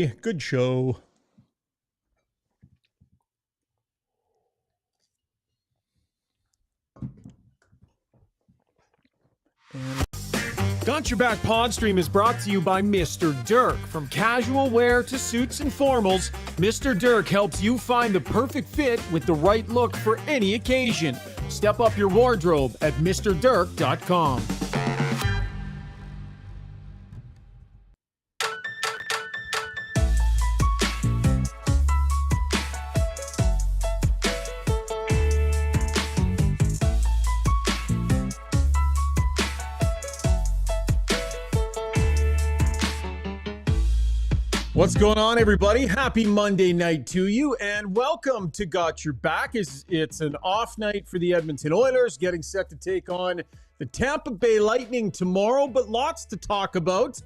everybody. Good show. Got Your Back Podstream is brought to you by Mr. Dirk. From casual wear to suits and formals, Mr. Dirk helps you find the perfect fit with the right look for any occasion. Step up your wardrobe at MrDirk.com. What's going on, everybody? Happy Monday night to you, and welcome to Got Your Back. It's an off night for the Edmonton Oilers, getting set to take on the Tampa Bay Lightning tomorrow, but lots to talk about.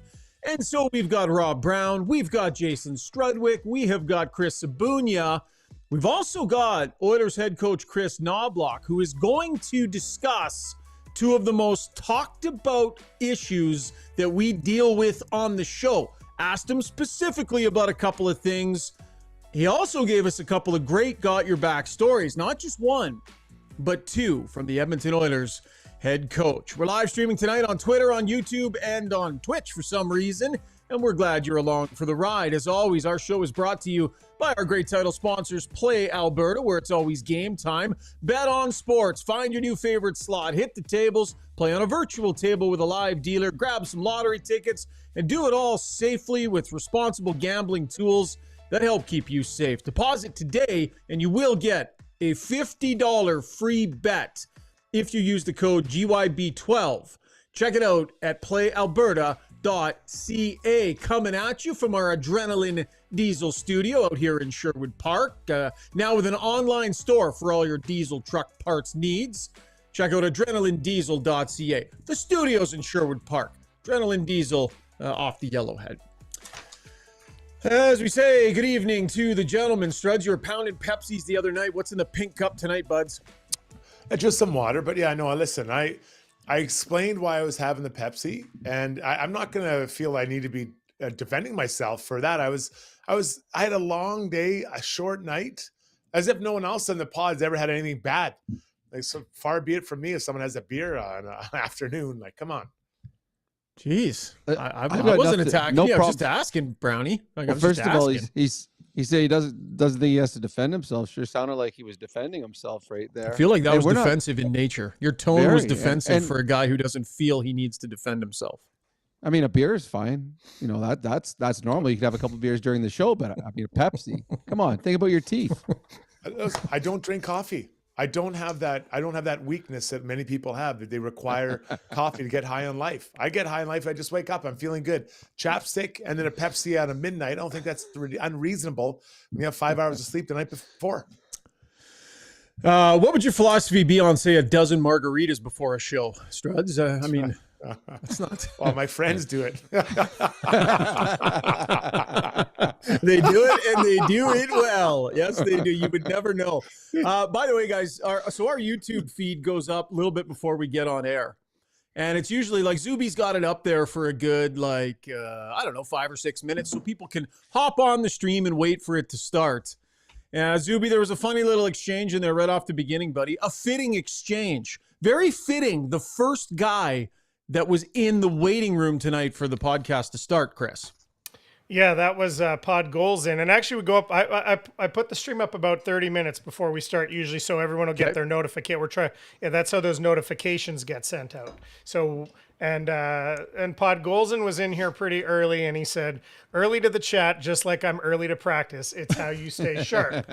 And so we've got Rob Brown, we've got Jason Strudwick, we have got Chris Knoblauch. We've also got Oilers head coach Chris Knoblauch, who is going to discuss two of the most talked about issues that we deal with on the show. Asked him specifically about a couple of things. He also gave us a couple of great Got Your Back stories, not just one, but two from the Edmonton Oilers head coach. We're live streaming tonight on Twitter, on YouTube, and on Twitch for some reason, and we're glad you're along for the ride. As always, our show is brought to you by our great title sponsors, Play Alberta, where it's always game time. Bet on sports, find your new favorite slot, hit the tables, play on a virtual table with a live dealer, grab some lottery tickets, and do it all safely with responsible gambling tools that help keep you safe. Deposit today, and you will get a $50 free bet if you use the code GYB12. Check it out at playalberta.ca. Coming at you from our Adrenaline Diesel studio out here in Sherwood Park. Now with an online store for all your diesel truck parts needs. Check out adrenalinediesel.ca. The studio's in Sherwood Park. Adrenaline Diesel off the Yellowhead. As we say, good evening to the gentlemen. Struds, you were pounding Pepsis the other night. What's in the pink cup tonight, buds? Just some water, but yeah, no, listen, I explained why I was having the Pepsi, and I'm not going to feel I need to be defending myself for that. I had a long day, a short night, as if no one else in the pod's ever had anything bad. Like, so far be it from me if someone has a beer on an afternoon. Like, come on. Jeez, I wasn't attacking. No, I was just asking, Brownie. First of all, he said he doesn't think he has to defend himself. Sure sounded like he was defending himself right there. I feel like that was defensive in nature. Your tone was defensive for a guy who doesn't feel he needs to defend himself. I mean, a beer is fine. You know, that's normal. You could have a couple of beers during the show, but I mean, a Pepsi. Come on, think about your teeth. I don't drink coffee. I don't have that weakness that many people have, that they require coffee to get high on life. I get high on life. I just wake up. I'm feeling good. Chapstick and then a Pepsi at midnight. I don't think that's unreasonable. We have 5 hours of sleep the night before. What would your philosophy be on, say, a dozen margaritas before a show, Struds? I mean, it's not. Well, my friends do it. They do it, and they do it well. Yes, they do. You would never know. By the way, guys, our YouTube feed goes up a little bit before we get on air. And it's usually like Zuby's got it up there for a good, 5 or 6 minutes so people can hop on the stream and wait for it to start. Zuby, there was a funny little exchange in there right off the beginning, buddy. A fitting exchange. Very fitting. The first guy that was in the waiting room tonight for the podcast to start, Chris. Yeah, that was Pod Goals in. And actually we go up, I put the stream up about 30 minutes before we start usually, so everyone will get their notification. That's how those notifications get sent out. So, and Pod Goals in was in here pretty early, and he said, early to the chat, just like I'm early to practice. It's how you stay sharp.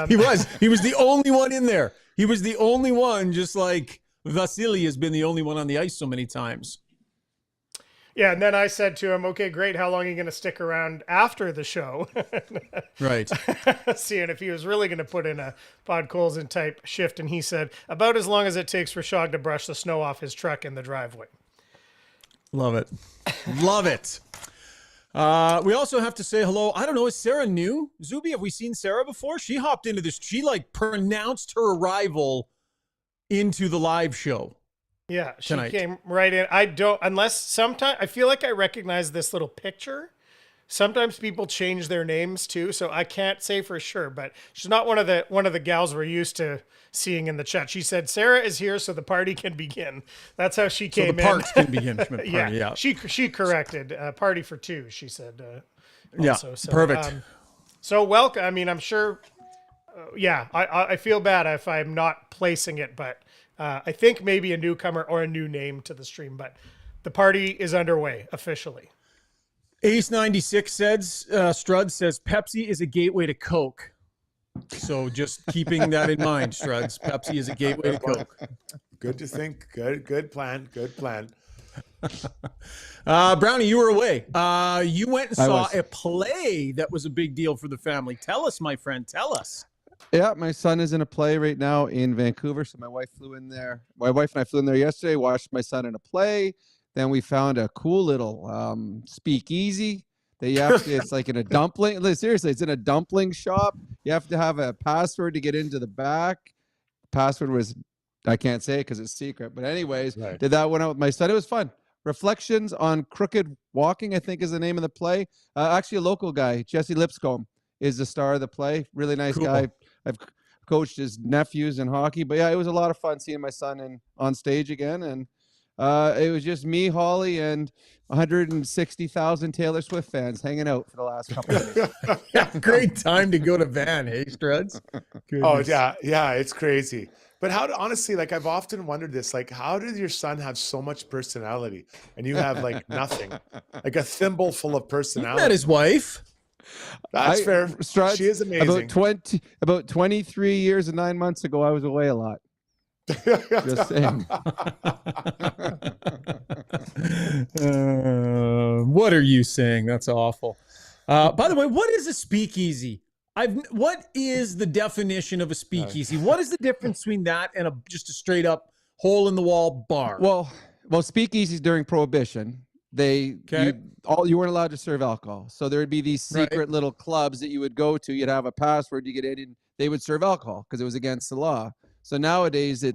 He was the only one in there. He was the only one, just like Vasily has been the only one on the ice so many times. Yeah, and then I said to him, okay, great, how long are you going to stick around after the show? Right. Seeing if he was really going to put in a Pod Colson type shift, and he said, about as long as it takes Rishaug to brush the snow off his truck in the driveway. Love it. Love it. We also have to say hello. I don't know, is Sarah new? Zuby, have we seen Sarah before? She hopped into this. She pronounced her arrival into the live show. Yeah, she tonight came right in. I don't, unless sometimes I feel like I recognize this little picture. Sometimes people change their names too, so I can't say for sure, but she's not one of the gals we're used to seeing in the chat. She said Sarah is here so the party can begin. That's how she came in. So the parts can begin. Party, yeah. She corrected party for two. She said. Also. So, Perfect. So welcome. I mean, I'm sure. I feel bad if I'm not placing it, but I think maybe a newcomer or a new name to the stream. But the party is underway officially. Ace 96 says, Strud says Pepsi is a gateway to Coke. So just keeping that in mind, Struds. Pepsi is a gateway to Coke. Good to think. Good plan. Brownie, you were away. You went and saw a play that was a big deal for the family. Tell us, my friend. Tell us. Yeah, my son is in a play right now in Vancouver. So my wife flew in there. My wife and I flew in there yesterday, watched my son in a play. Then we found a cool little speakeasy that you have to, it's like in a dumpling. Seriously, it's in a dumpling shop. You have to have a password to get into the back. The password was, I can't say it because it's secret. But anyways, Did that one out with my son. It was fun. Reflections on Crooked Walking, I think is the name of the play. Actually, a local guy, Jesse Lipscomb, is the star of the play. Really nice guy. I've coached his nephews in hockey. But yeah, it was a lot of fun seeing my son on stage again. And it was just me, Holly, and 160,000 Taylor Swift fans hanging out for the last couple of days. Yeah, great time to go to Van, hey, Struds? Goodness. Oh, yeah, it's crazy. But honestly, like I've often wondered this, like how did your son have so much personality and you have like nothing, like a thimble full of personality? Met his wife. That's fair. Struds, she is amazing. About 23 years and 9 months ago, I was away a lot. Just saying. What are you saying? That's awful. By the way, what is a speakeasy? What is the definition of a speakeasy? What is the difference between that and just a straight up hole in the wall bar? Well, speakeasies during Prohibition, you weren't allowed to serve alcohol. So there would be these secret little clubs that you would go to. You'd have a password, you get in, and they would serve alcohol because it was against the law. So nowadays they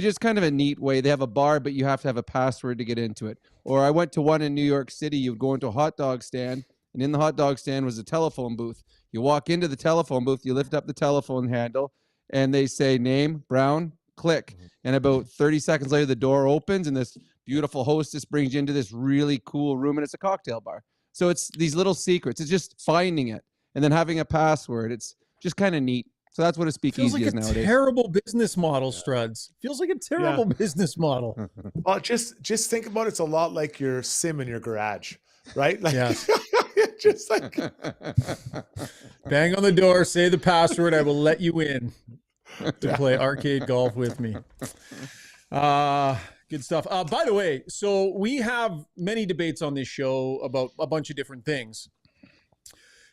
just kind of a neat way. They have a bar, but you have to have a password to get into it. Or I went to one in New York City. You would go into a hot dog stand, and in the hot dog stand was a telephone booth. You walk into the telephone booth, you lift up the telephone handle, and they say name, Brown, click. And about 30 seconds later, the door opens, and this beautiful hostess brings you into this really cool room, and it's a cocktail bar. So it's these little secrets. It's just finding it and then having a password. It's just kind of neat. So that's what a speakeasy is nowadays. Terrible business model, Struds. Feels like a terrible business model. Well, just think about it. It's a lot like your sim in your garage, right? Like, just like bang on the door, say the password. I will let you in to play arcade golf with me. Good stuff. By the way, so we have many debates on this show about a bunch of different things.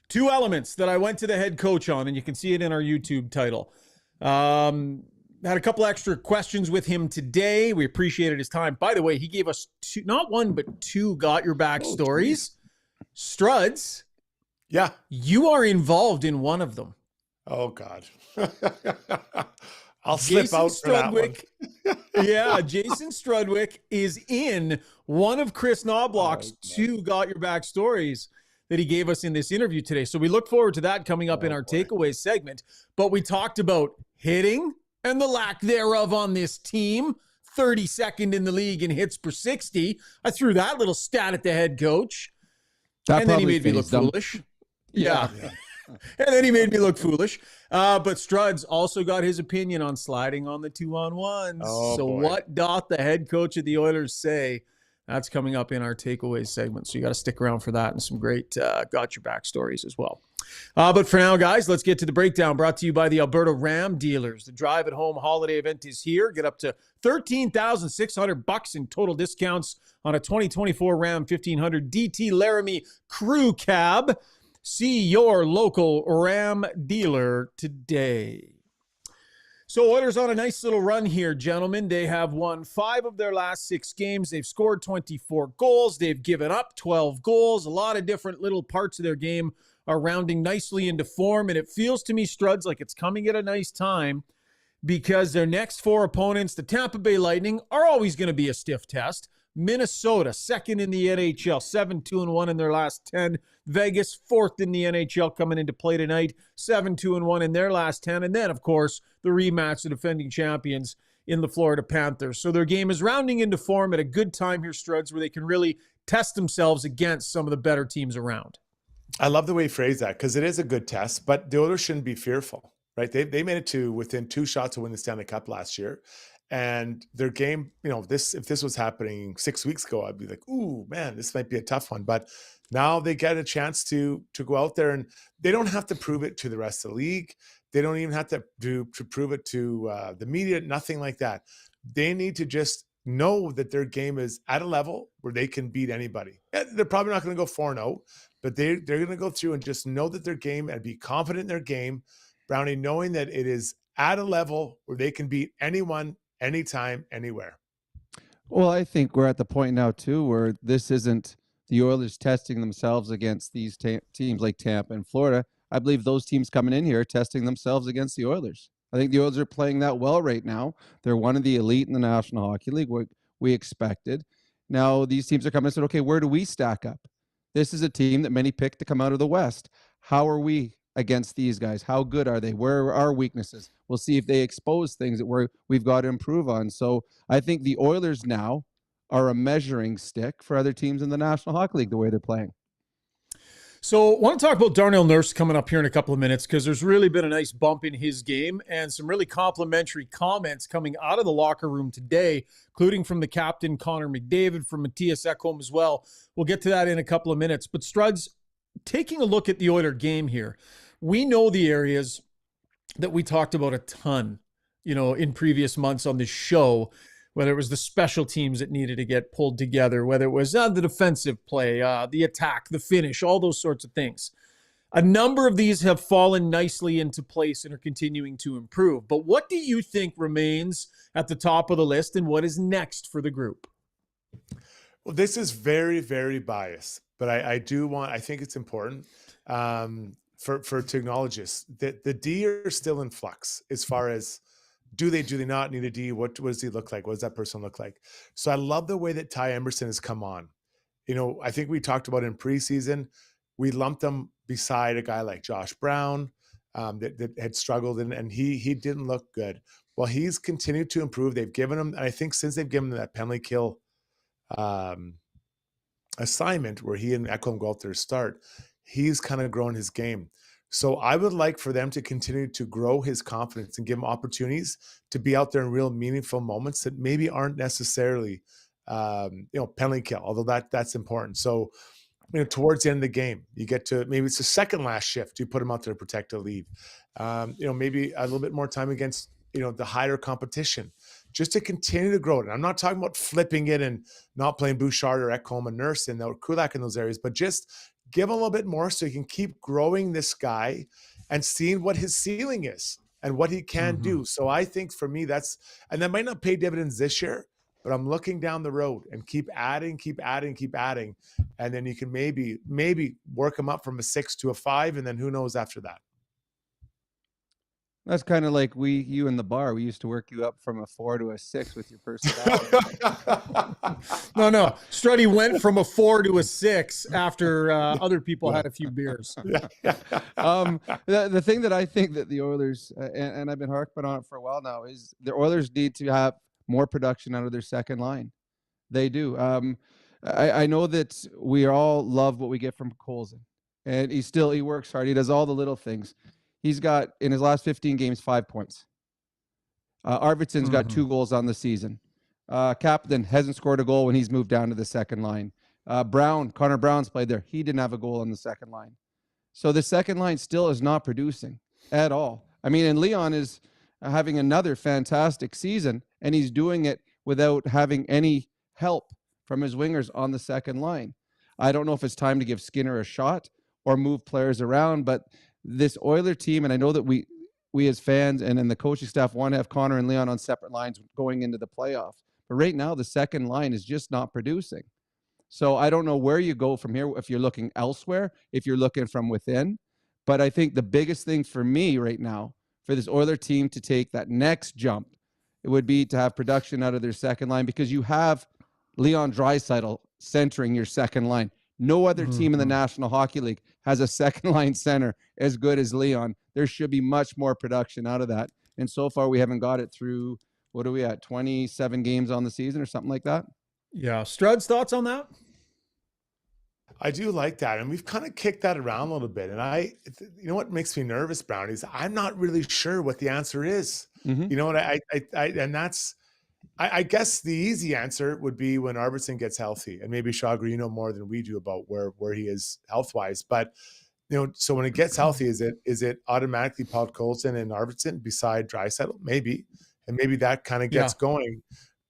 Two elements that I went to the head coach on, and you can see it in our YouTube title. Had a couple extra questions with him today. We appreciated his time. By the way, he gave us not one, but two Got Your Back stories. Struds. Yeah. You are involved in one of them. Oh, God. I'll slip out for that one. Yeah, Jason Strudwick is in one of Chris Knoblauch's two Got Your Back stories that he gave us in this interview today. So we look forward to that coming up in our takeaways segment. But we talked about hitting and the lack thereof on this team. 32nd in the league in hits per 60. I threw that little stat at the head coach. And then he made me look foolish. Yeah. And then he made me look foolish. But Struds also got his opinion on sliding on the 2-on-1s. So what doth the head coach of the Oilers say? That's coming up in our takeaways segment. So you got to stick around for that and some great Got Your Back stories as well. But for now, guys, let's get to the breakdown brought to you by the Alberta Ram dealers. The Drive at Home holiday event is here. Get up to $13,600 in total discounts on a 2024 Ram 1500 DT Laramie Crew Cab. See your local Ram dealer today. So Oilers on a nice little run here, gentlemen. They have won 5 of their last 6 games. They've scored 24 goals. They've given up 12 goals. A lot of different little parts of their game are rounding nicely into form. And it feels to me, Struds, like it's coming at a nice time because their next 4 opponents, the Tampa Bay Lightning, are always going to be a stiff test. Minnesota, second in the NHL, 7-2-1 in their last 10. Vegas, fourth in the NHL coming into play tonight, 7-2-1 in their last 10. And then, of course, the rematch, the defending champions in the Florida Panthers. So their game is rounding into form at a good time here, Struds, where they can really test themselves against some of the better teams around. I love the way you phrase that, because it is a good test, but the Oilers shouldn't be fearful, right? They made it to within 2 shots to win the Stanley Cup last year. And their game, if this was happening 6 weeks ago, I'd be like, ooh, man, this might be a tough one. But now they get a chance to go out there, and they don't have to prove it to the rest of the league. They don't even have to prove it to the media, nothing like that. They need to just know that their game is at a level where they can beat anybody. They're probably not going to go 4-0, but they're going to go through and just know that their game and be confident in their game. Brownie, knowing that it is at a level where they can beat anyone, anytime, anywhere. Well, I think we're at the point now, too, where this isn't the Oilers testing themselves against these teams like Tampa and Florida. I believe those teams coming in here are testing themselves against the Oilers. I think the Oilers are playing that well right now. They're one of the elite in the National Hockey League, what we expected. Now, these teams are coming and said, okay, where do we stack up? This is a team that many picked to come out of the West. How are we against these guys? How good are they? Where are our weaknesses? We'll see if they expose things that we've got to improve on. So I think the Oilers now are a measuring stick for other teams in the National Hockey League, the way they're playing. So I want to talk about Darnell Nurse coming up here in a couple of minutes, because there's really been a nice bump in his game and some really complimentary comments coming out of the locker room today, including from the captain, Connor McDavid, from Matthias Ekholm as well. We'll get to that in a couple of minutes. But Struds, taking a look at the Oiler game here, we know the areas that we talked about a ton, in previous months on this show, whether it was the special teams that needed to get pulled together, whether it was the defensive play, the attack, the finish, all those sorts of things. A number of these have fallen nicely into place and are continuing to improve. But what do you think remains at the top of the list, and what is next for the group? Well, this is very, very biased, but I think it's important to acknowledge this, that the D are still in flux as far as, do they not need a D? What does he look like? What does that person look like? So I love the way that Ty Emerson has come on. I think we talked about in preseason, we lumped him beside a guy like Josh Brown that had struggled, and he didn't look good. Well, he's continued to improve. They've given him, and I think since they've given him that penalty kill assignment where he and Ekholm go out there to start, he's kind of grown his game. So I would like for them to continue to grow his confidence and give him opportunities to be out there in real meaningful moments that maybe aren't necessarily, penalty kill, although that's important. So, towards the end of the game, you get to, maybe it's the second last shift, you put him out there to protect a lead. Maybe a little bit more time against, the higher competition, just to continue to grow it. And I'm not talking about flipping it and not playing Bouchard or Ekholm and Nurse or Kulak in those areas, but just give him a little bit more so you can keep growing this guy and seeing what his ceiling is and what he can do. So I think for me, and that might not pay dividends this year, but I'm looking down the road and keep adding. And then you can maybe work him up from a 6 to a 5. And then who knows after that. That's kind of like you in the bar. We used to work you up from a 4 to a 6 with your personality. No. Strudy went from a 4 to a 6 after other people had a few beers. The thing that I think that the Oilers, and I've been harping on it for a while now, is the Oilers need to have more production out of their second line. They do. I know that we all love what we get from Colson, and he works hard. He does all the little things. He's got, in his last 15 games, 5 points. Arvidsson's got 2 goals on the season. Captain hasn't scored a goal when he's moved down to the second line. Connor Brown's played there. He didn't have a goal on the second line. So the second line still is not producing at all. I mean, and Leon is having another fantastic season, and he's doing it without having any help from his wingers on the second line. I don't know if it's time to give Skinner a shot or move players around, but this Oiler team, and I know that we as fans and in the coaching staff want to have Connor and Leon on separate lines going into the playoffs. But right now, the second line is just not producing. So I don't know where you go from here, if you're looking elsewhere, if you're looking from within. But I think the biggest thing for me right now, for this Oiler team to take that next jump, it would be to have production out of their second line, because you have Leon Draisaitl centering your second line. No other team in the National Hockey League has a second line center as good as Leon. There should be much more production out of that. And so far, we haven't got it through, what are we at, 27 games on the season or something like that? Yeah. Strud's thoughts on that? I do like that. And we've kind of kicked that around a little bit. And you know what makes me nervous, Brownie, is I'm not really sure what the answer is. Mm-hmm. You know what? I guess the easy answer would be when Arvidsson gets healthy, and maybe Rishaug, you know more than we do about where he is health-wise. But, you know, so when it gets healthy, is it automatically Podkolzin and Arvidsson beside Draisaitl? Maybe. And maybe that kind of gets going.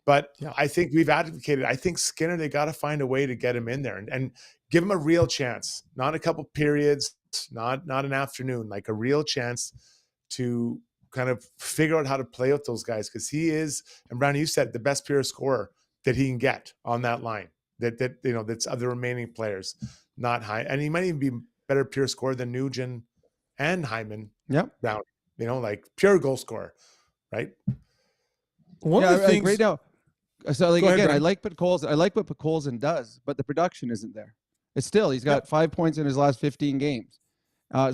But I think we've advocated, I think Skinner, they got to find a way to get him in there and give him a real chance, not a couple periods, not an afternoon, like a real chance to kind of figure out how to play with those guys, because he is, and Brownie, you said, the best pure scorer that he can get on that line. That's of the remaining players, not high, and he might even be better pure scorer than Nugent and Hyman. Yep, Brownie, like pure goal scorer, right? One of the things right now. So like, ahead, again, Brian. I like what Podkolzin does, but the production isn't there. It's still, he's got 5 points in his last 15 games.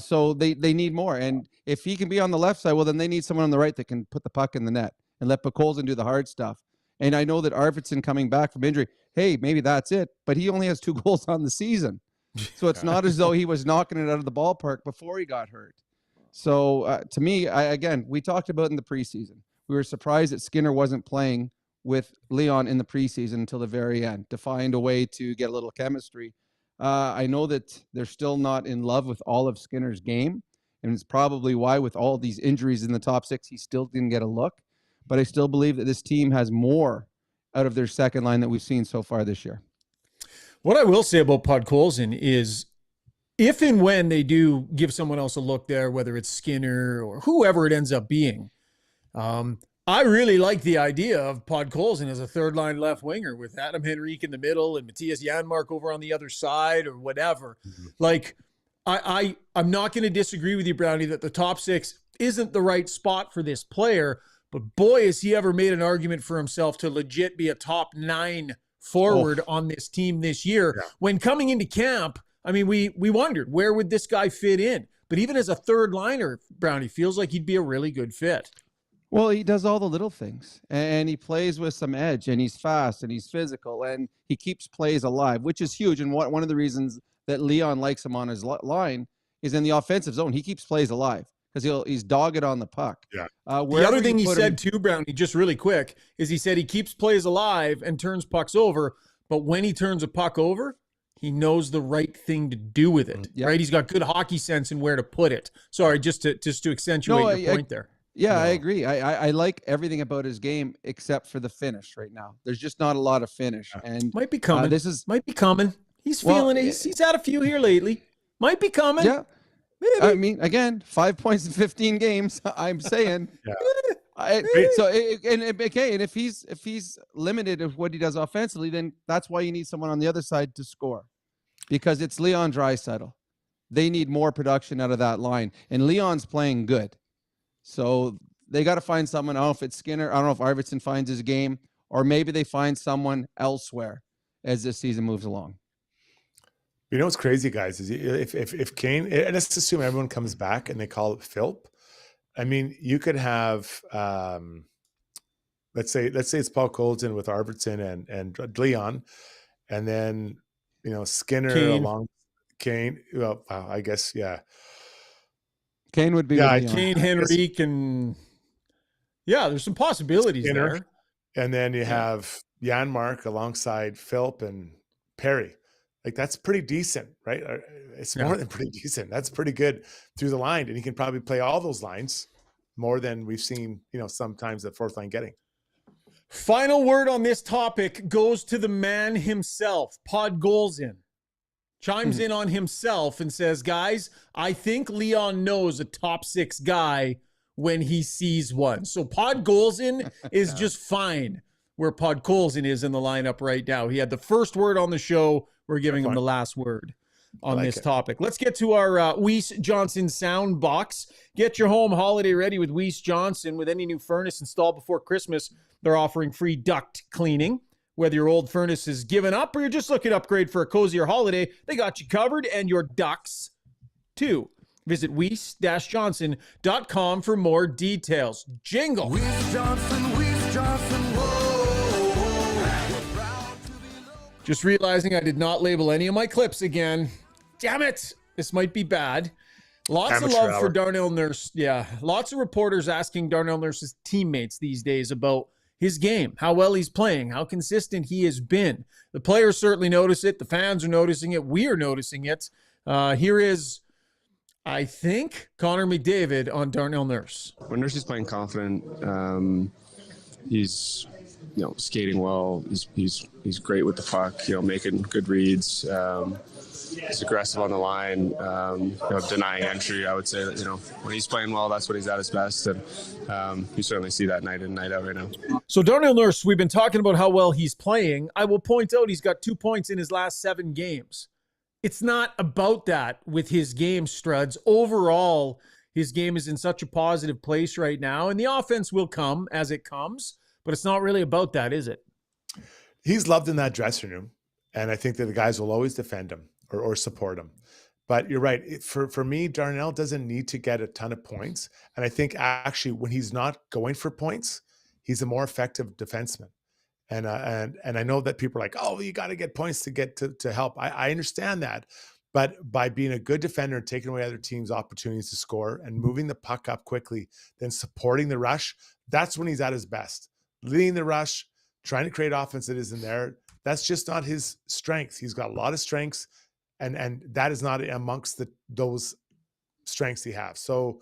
So they need more. And if he can be on the left side, well, then they need someone on the right that can put the puck in the net and let Podkolzin do the hard stuff. And I know that Arvidsson coming back from injury, hey, maybe that's it, but he only has 2 goals on the season. So it's not as though he was knocking it out of the ballpark before he got hurt. So to me, again, we talked about in the preseason, we were surprised that Skinner wasn't playing with Leon in the preseason until the very end to find a way to get a little chemistry. I know that they're still not in love with all of Skinner's game, and it's probably why with all these injuries in the top 6, he still didn't get a look. But I still believe that this team has more out of their second line that we've seen so far this year. What I will say about Podkolzin is if and when they do give someone else a look there, whether it's Skinner or whoever it ends up being, I really like the idea of Podkolzin as a third-line left winger with Adam Henrique in the middle and Matthias Janmark over on the other side or whatever. Mm-hmm. Like, I'm not going to disagree with you, Brownie, that the top 6 isn't the right spot for this player, but boy, has he ever made an argument for himself to legit be a top 9 forward on this team this year. Yeah. When coming into camp, I mean, we wondered, where would this guy fit in? But even as a third liner, Brownie feels like he'd be a really good fit. Well, he does all the little things, and he plays with some edge, and he's fast, and he's physical, and he keeps plays alive, which is huge. And one of the reasons that Leon likes him on his line is in the offensive zone. He keeps plays alive because he's dogged on the puck. Yeah. The other thing he said too, Brownie, just really quick, is he said he keeps plays alive and turns pucks over, but when he turns a puck over, he knows the right thing to do with it. Yep. Right? He's got good hockey sense and where to put it. Sorry, just to accentuate your point there. Yeah, I agree. I like everything about his game except for the finish right now. There's just not a lot of finish, and might be coming. Might be coming. He's feeling it. He's had a few here lately. Might be coming. Yeah. Maybe. I mean, again, 5 points in 15 games. I'm saying. And if he's limited of what he does offensively, then that's why you need someone on the other side to score, because it's Leon Draisaitl. They need more production out of that line, and Leon's playing good. So they got to find someone. I don't know if it's Skinner. I don't know if Arvidsson finds his game, or maybe they find someone elsewhere as this season moves along. You know what's crazy, guys, is if Kane, and let's assume everyone comes back and they call it Philp. I mean, you could have, let's say it's Podkolzin with Arvidsson and Leon, and then Skinner along Kane. Well, I guess Kane would be Kane, Henrique, and there's some possibilities Skinner, there. And then you have Janmark alongside Philp and Perry. Like, that's pretty decent, right? It's more than pretty decent. That's pretty good through the line, and he can probably play all those lines more than we've seen, sometimes the fourth line getting. Final word on this topic goes to the man himself, Podkolzin. Chimes in on himself and says, guys, I think Leon knows a top 6 guy when he sees one. So Podkolzin is just fine where Podkolzin is in the lineup right now. He had the first word on the show. We're giving him the last word on this topic. Let's get to our Weiss Johnson sound box. Get your home holiday ready with Weiss Johnson. With any new furnace installed before Christmas, they're offering free duct cleaning. Whether your old furnace is given up or you're just looking to upgrade for a cozier holiday, they got you covered, and your ducks too. Visit Weiss-Johnson.com for more details. Jingle. Weiss-Johnson, whoa. Just realizing I did not label any of my clips again. Damn it. This might be bad. Lots Amateur of love hour. for Darnell Nurse. Yeah. Lots of reporters asking Darnell Nurse's teammates these days about his game, how well he's playing, how consistent he has been. The players certainly notice it. The fans are noticing it. We are noticing it. Here is, I think, Connor McDavid on Darnell Nurse. When Nurse is playing confident, he's skating well. He's great with the puck. Making good reads. He's aggressive on the line. Denying entry. I would say that when he's playing well, that's when he's at his best, and you certainly see that night in, night out right now. So Darnell Nurse, we've been talking about how well he's playing. I will point out he's got 2 points in his last 7 games. It's not about that with his game, Struds. Overall, his game is in such a positive place right now, and the offense will come as it comes, but it's not really about that, is it? He's loved in that dressing room, and I think that the guys will always defend him or support him. But you're right. For me, Darnell doesn't need to get a ton of points. And I think actually when he's not going for points, he's a more effective defenseman. And I know that people are like, oh, you got to get points to get to help. I understand that. But by being a good defender, taking away other teams' opportunities to score and moving the puck up quickly, then supporting the rush, that's when he's at his best. Leading the rush, trying to create offense that isn't there, that's just not his strength. He's got a lot of strengths, and that is not amongst those strengths he has. So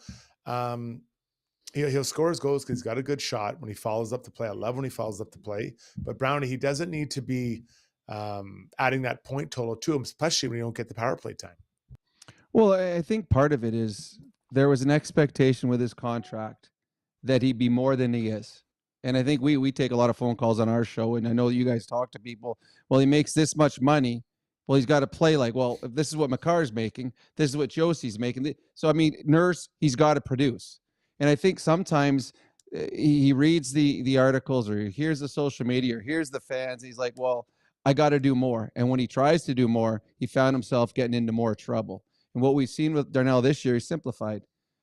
he'll score his goals because he's got a good shot when he follows up the play. I love when he follows up the play. But Brownie, he doesn't need to be adding that point total to him, especially when you don't get the power play time. Well, I think part of it is there was an expectation with his contract that he'd be more than he is. And I think we take a lot of phone calls on our show, and I know you guys talk to people. Well, he makes this much money. Well, he's got to play like, well, if this is what Makar's making, this is what Josie's making. So, I mean, Nurse, he's got to produce. And I think sometimes he reads the articles or he hears the social media or hears the fans. He's like, well, I got to do more. And when he tries to do more, he found himself getting into more trouble. And what we've seen with Darnell this year, he simplified.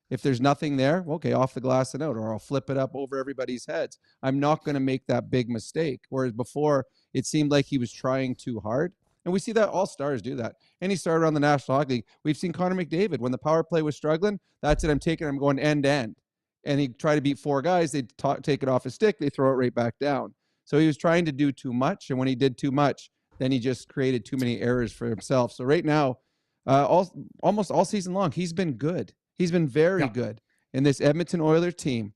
If there's nothing there, okay, off the glass and out, or I'll flip it up over everybody's heads. I'm not going to make that big mistake. Whereas before, it seemed like he was trying too hard. And we see that all stars do that. Any star around the National Hockey League. We've seen Connor McDavid, when the power play was struggling, that's it, I'm going end to end. And he'd try to beat 4 guys, they'd take it off his stick, they throw it right back down. So he was trying to do too much, and when he did too much, then he just created too many errors for himself. So right now, almost all season long, he's been good. He's been very good. And this Edmonton Oilers team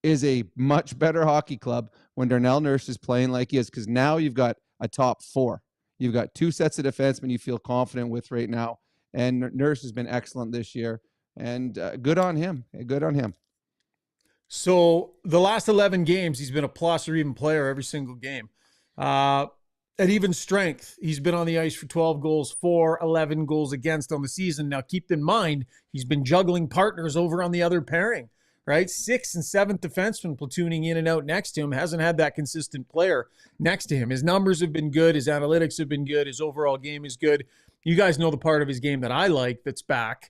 is a much better hockey club when Darnell Nurse is playing like he is, because now you've got a top 4. You've got 2 sets of defensemen you feel confident with right now. And Nurse has been excellent this year. And good on him. Good on him. So the last 11 games, he's been a plus or even player every single game. At even strength, he's been on the ice for 12 goals for, 11 goals against on the season. Now, keep in mind, he's been juggling partners over on the other pairing, right? 6th and 7th defenseman platooning in and out next to him. Hasn't had that consistent player next to him. His numbers have been good. His analytics have been good. His overall game is good. You guys know the part of his game that I like that's back.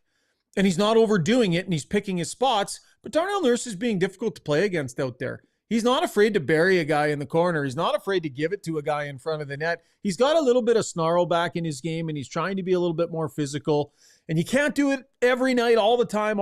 And he's not overdoing it, and he's picking his spots. But Darnell Nurse is being difficult to play against out there. He's not afraid to bury a guy in the corner. He's not afraid to give it to a guy in front of the net. He's got a little bit of snarl back in his game, and he's trying to be a little bit more physical. And you can't do it every night, all the time.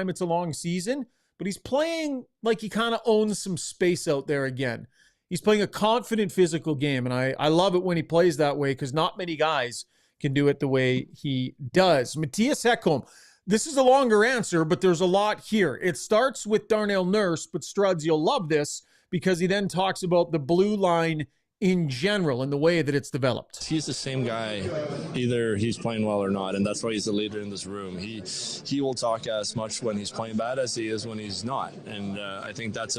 It's a long season. But he's playing like he kind of owns some space out there again. He's playing a confident physical game, and I love it when he plays that way because not many guys can do it the way he does. Matthias Ekholm. This is a longer answer, but there's a lot here. It starts with Darnell Nurse, but Struds, you'll love this because he then talks about the blue line in general and the way that it's developed. He's the same guy, either he's playing well or not, and that's why he's the leader in this room. He will talk as much when he's playing bad as he is when he's not, and I think that's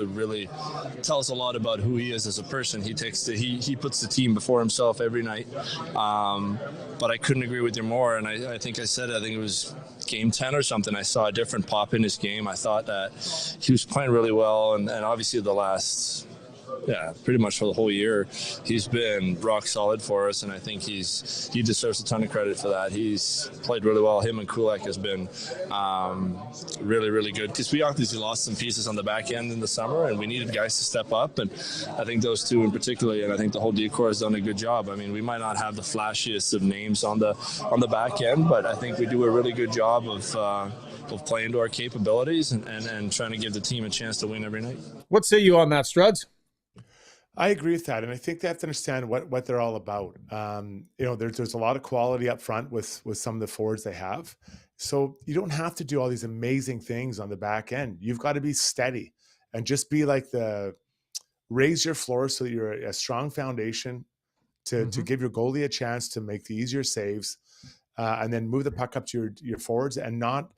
tells a lot about who he is as a person. He puts the team before himself every night, but I couldn't agree with you more, and I think it was game 10 or something. I saw a different pop in his game. I thought that he was playing really well, and obviously the last pretty much for the whole year, he's been rock solid for us, and I think he deserves a ton of credit for that. He's played really well. Him and Kulak has been really, really good, because we obviously lost some pieces on the back end in the summer, and we needed guys to step up, and I think those two in particular, and I think the whole decor has done a good job. I mean, we might not have the flashiest of names on the back end, but I think we do a really good job of playing to our capabilities and trying to give the team a chance to win every night. What say you on that, Struds? I agree with that, and I think they have to understand what they're all about. There's a lot of quality up front with some of the forwards they have, so you don't have to do all these amazing things on the back end. You've got to be steady and just be like raise your floor so that you're a strong foundation to give your goalie a chance to make the easier saves, and then move the puck up to your forwards, and not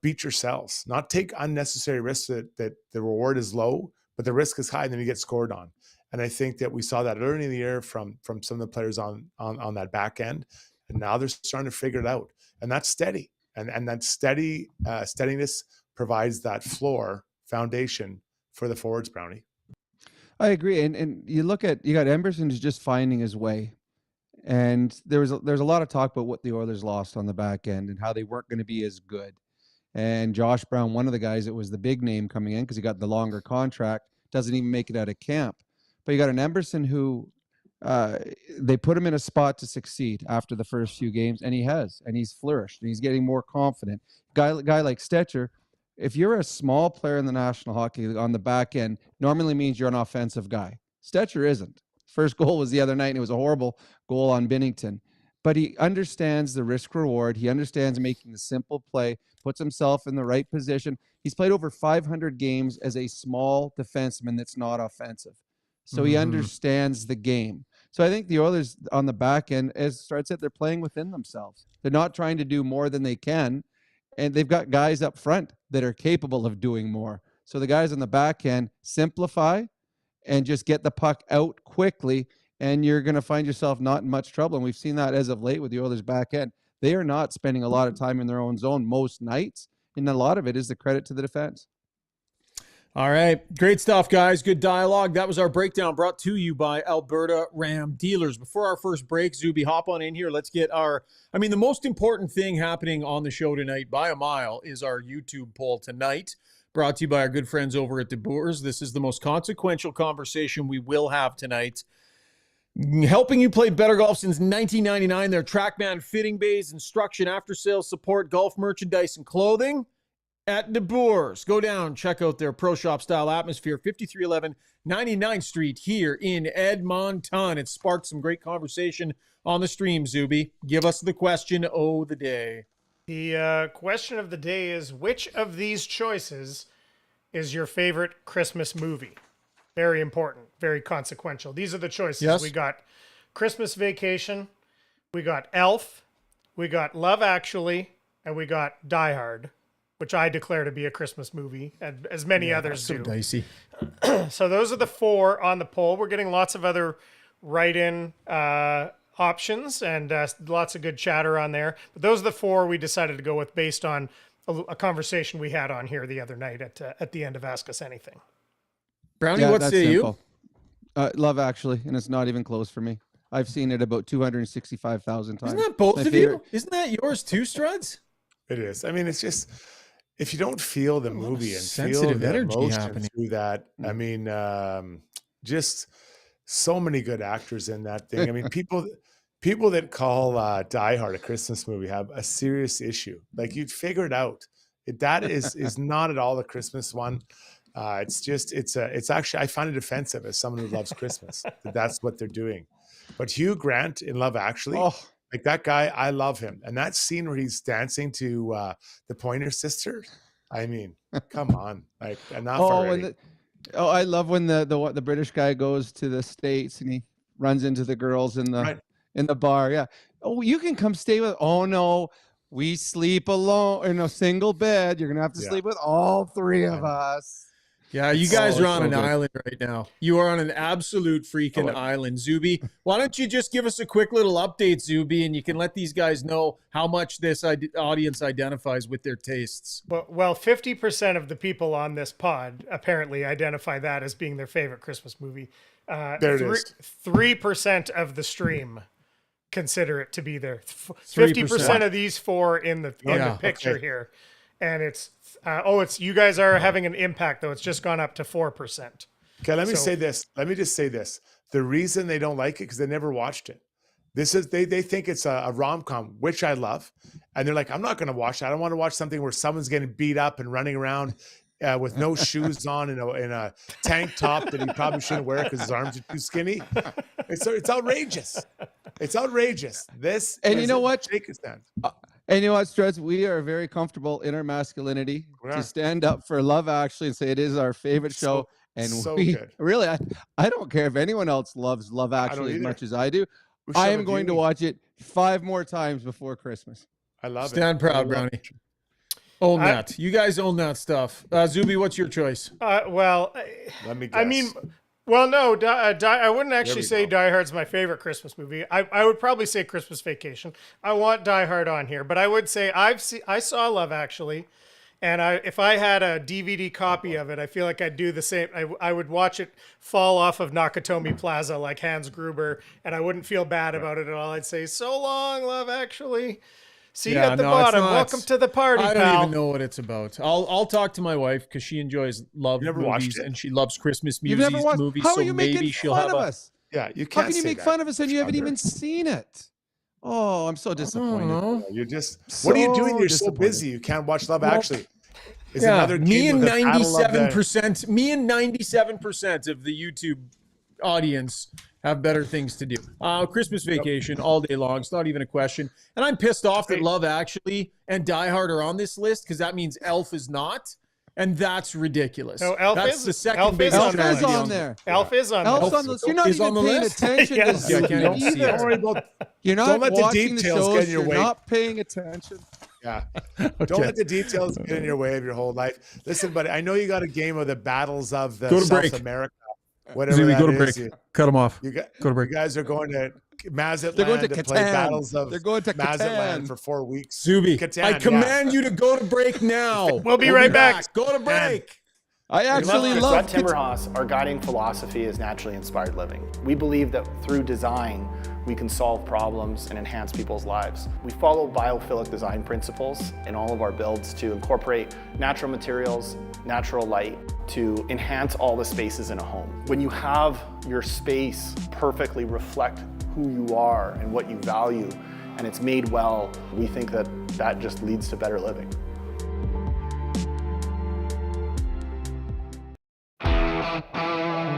beat yourselves, not take unnecessary risks that the reward is low, but the risk is high, and then you get scored on. And I think that we saw that early in the year from some of the players on that back end, and now they're starting to figure it out. And that's steady, and that steadiness provides that floor foundation for the forwards, Brownie. I agree, and you got Emberson who's just finding his way, and there's a lot of talk about what the Oilers lost on the back end and how they weren't going to be as good. And Josh Brown, one of the guys that was the big name coming in because he got the longer contract, doesn't even make it out of camp. But you got an Emberson who they put him in a spot to succeed after the first few games, and he's flourished, and he's getting more confident. Guy like Stetcher, if you're a small player in the National Hockey League on the back end, normally means you're an offensive guy. Stetcher isn't. First goal was the other night, and it was a horrible goal on Binnington. But he understands the risk reward. He understands making the simple play, puts himself in the right position. He's played over 500 games as a small defenseman that's not offensive. So he understands the game. So I think the Oilers on the back end, as Strud said, they're playing within themselves. They're not trying to do more than they can. And they've got guys up front that are capable of doing more. So the guys on the back end simplify and just get the puck out quickly, and you're going to find yourself not in much trouble. And we've seen that as of late with the Oilers back end. They are not spending a lot of time in their own zone most nights, and a lot of it is the credit to the defense. All right. Great stuff, guys. Good dialogue. That was our breakdown brought to you by Alberta Ram Dealers. Before our first break, Zuby, hop on in here. Let's get the most important thing happening on the show tonight by a mile is our YouTube poll tonight, brought to you by our good friends over at De Boers. This is the most consequential conversation we will have tonight. Helping you play better golf since 1999. Their TrackMan fitting bays, instruction, after-sales support, golf merchandise, and clothing at De Boers. Go down, check out their pro shop style atmosphere, 5311 99th Street here in Edmonton. It sparked some great conversation on the stream, Zuby. Give us the question of the day. The question of the day is, which of these choices is your favorite Christmas movie? Very important, very consequential. These are the choices. Yes. We got Christmas Vacation, we got Elf, we got Love Actually, and we got Die Hard, which I declare to be a Christmas movie, and as many others do. Dicey. So those are the four on the poll. We're getting lots of other write-in options and lots of good chatter on there. But those are the four we decided to go with based on a conversation we had on here the other night at the end of Ask Us Anything. Brownie, what say you? Love Actually, and it's not even close for me. I've seen it about 265,000 times. Isn't that both of you? Isn't that yours too, Struds? It is. I mean, it's just, if you don't feel the movie and feel sensitive the energy emotion happening through that, I mean, just so many good actors in that thing. I mean, people that call Die Hard a Christmas movie have a serious issue. Like, you'd figure it out. That is not at all a Christmas one. It's actually, I find it offensive as someone who loves Christmas that's what they're doing. But Hugh Grant in Love Actually, like that guy, I love him. And that scene where he's dancing to the Pointer Sisters, I mean, come on, like enough already. I love when the British guy goes to the States and he runs into the girls in the bar. Yeah. Oh, you can come stay with. Oh no, we sleep alone in a single bed. You're gonna have to sleep with all three of us. Yeah, you guys are on an island right now. You are on an absolute freaking island. Zuby, why don't you just give us a quick little update, Zuby, and you can let these guys know how much this audience identifies with their tastes. Well, 50% of the people on this pod apparently identify that as being their favorite Christmas movie. There it is. 3% of the stream consider it to be there. 50% of these four in the picture here. And it's you guys are having an impact though. It's just gone up to 4%. Okay, let me say this. Let me just say this. The reason they don't like it because they never watched it. This is they think it's a rom-com, which I love, and they're like, I'm not going to watch that. I don't want to watch something where someone's getting beat up and running around with no shoes on in a tank top that he probably shouldn't wear because his arms are too skinny. It's outrageous. It's outrageous. This and you know what? Take a stand. And you know what, Struds? We are very comfortable in our masculinity to stand up for Love Actually and say it is our favorite show. And we really, I don't care if anyone else loves Love Actually as much as I do. I am going to watch it 5 more times before Christmas. I love it. Stand proud, Brownie. Own that. You guys own that stuff. Zuby, what's your choice? Let me guess. I mean, well, no, I wouldn't actually say Die Hard's my favorite Christmas movie. I would probably say Christmas Vacation. I want Die Hard on here, but I would say I saw Love Actually, and if I had a DVD copy of it, I feel like I'd do the same. I would watch it fall off of Nakatomi Plaza like Hans Gruber, and I wouldn't feel bad about it at all. I'd say, so long, Love Actually. See you at the bottom. Welcome to the party, I don't even know what it's about. I'll talk to my wife because she enjoys movies and she loves Christmas movies. How are you making fun of us? Yeah, you can't. How can you make fun of us and you haven't even seen it? Oh, I'm so disappointed. You're just. What are you doing? You're so busy. You can't watch Love Actually. Me and 97%. Me and 97% of the YouTube audience have better things to do. Christmas Vacation all day long. It's not even a question. And I'm pissed off that Love Actually and Die Hard are on this list because that means Elf is not. And that's ridiculous. No, Elf that's is the second Elf is on there. Elf is on the list. You're not even paying attention to I can't even see it. Don't worry about. You're not Don't let the watching details get in your way. You're not paying attention. Yeah. Don't let the details get in your way of your whole life. Listen, buddy, I know you got a game of the battles of the South America. Whatever Zuby, that go to is. break. Cut them off. Go to break. You guys are going to Mazatlan They're going to play Catan. battles of They're going to Mazatlan Catan. for 4 weeks. Zuby, Catan, I command you to go to break now. We'll be right back. Go to break. I actually love At Timberhouse, our guiding philosophy is naturally inspired living. We believe that through design, we can solve problems and enhance people's lives. We follow biophilic design principles in all of our builds to incorporate natural materials, natural light, to enhance all the spaces in a home. When you have your space perfectly reflect who you are and what you value, and it's made well, we think that that just leads to better living.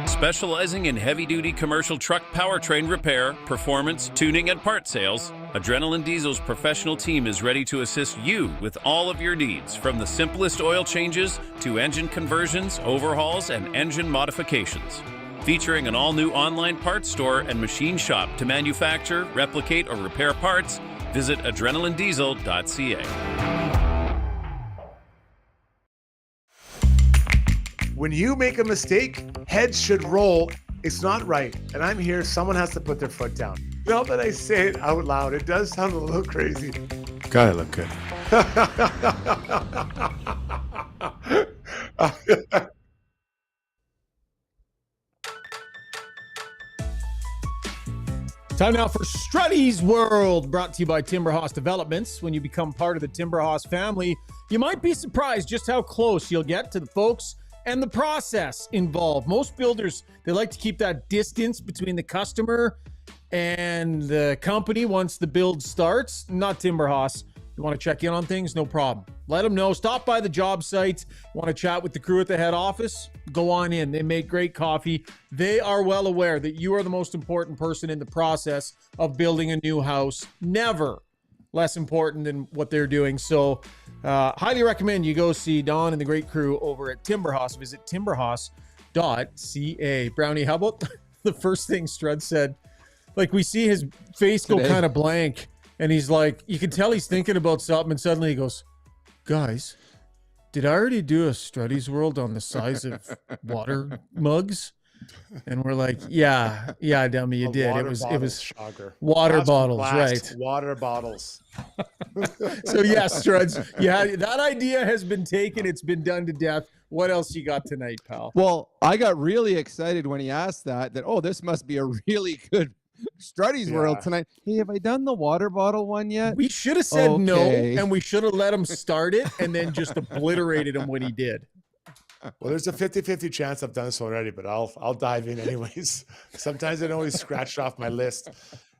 Specializing in heavy-duty commercial truck powertrain repair, performance, tuning, and part sales, Adrenaline Diesel's professional team is ready to assist you with all of your needs, from the simplest oil changes to engine conversions, overhauls, and engine modifications. Featuring an all-new online parts store and machine shop to manufacture, replicate, or repair parts, visit adrenalinediesel.ca. When you make a mistake, heads should roll. It's not right. And I'm here. Someone has to put their foot down. Now that I say it out loud, it does sound a little crazy. God, I look good. Time now for Strudy's World, brought to you by Timberhouse Developments. When you become part of the Timberhouse family, you might be surprised just how close you'll get to the folks and the process involved. Most builders, they like to keep that distance between the customer and the company once the build starts. Not Timberhouse. You want to check in on things? No problem. Let them know. Stop by the job sites. Want to chat with the crew at the head office? Go on in. They make great coffee. They are well aware that you are the most important person in the process of building a new house. Never less important than what they're doing. So highly recommend you go see Don and the great crew over at Timberhouse. Visit timberhouse.ca. Brownie, how about the first thing Strud said? Like, we see his face go kind of blank, and he's like, you can tell he's thinking about something, and suddenly he goes, guys, did I already do a Strudy's World on the size of water mugs? And we're like, yeah, dummy, you did. It was Schauger. water Blast, bottles, blast, right? Water bottles. So yes, Struds, yeah, that idea has been taken. It's been done to death. What else you got tonight, pal? Well, I got really excited when he asked that, oh, this must be a really good Strudy's World tonight. Hey, have I done the water bottle one yet? We should have said no, and we should have let him start it and then just obliterated him when he did. Well, there's a 50-50 chance I've done this already, but I'll dive in anyways. Sometimes I always scratched off my list.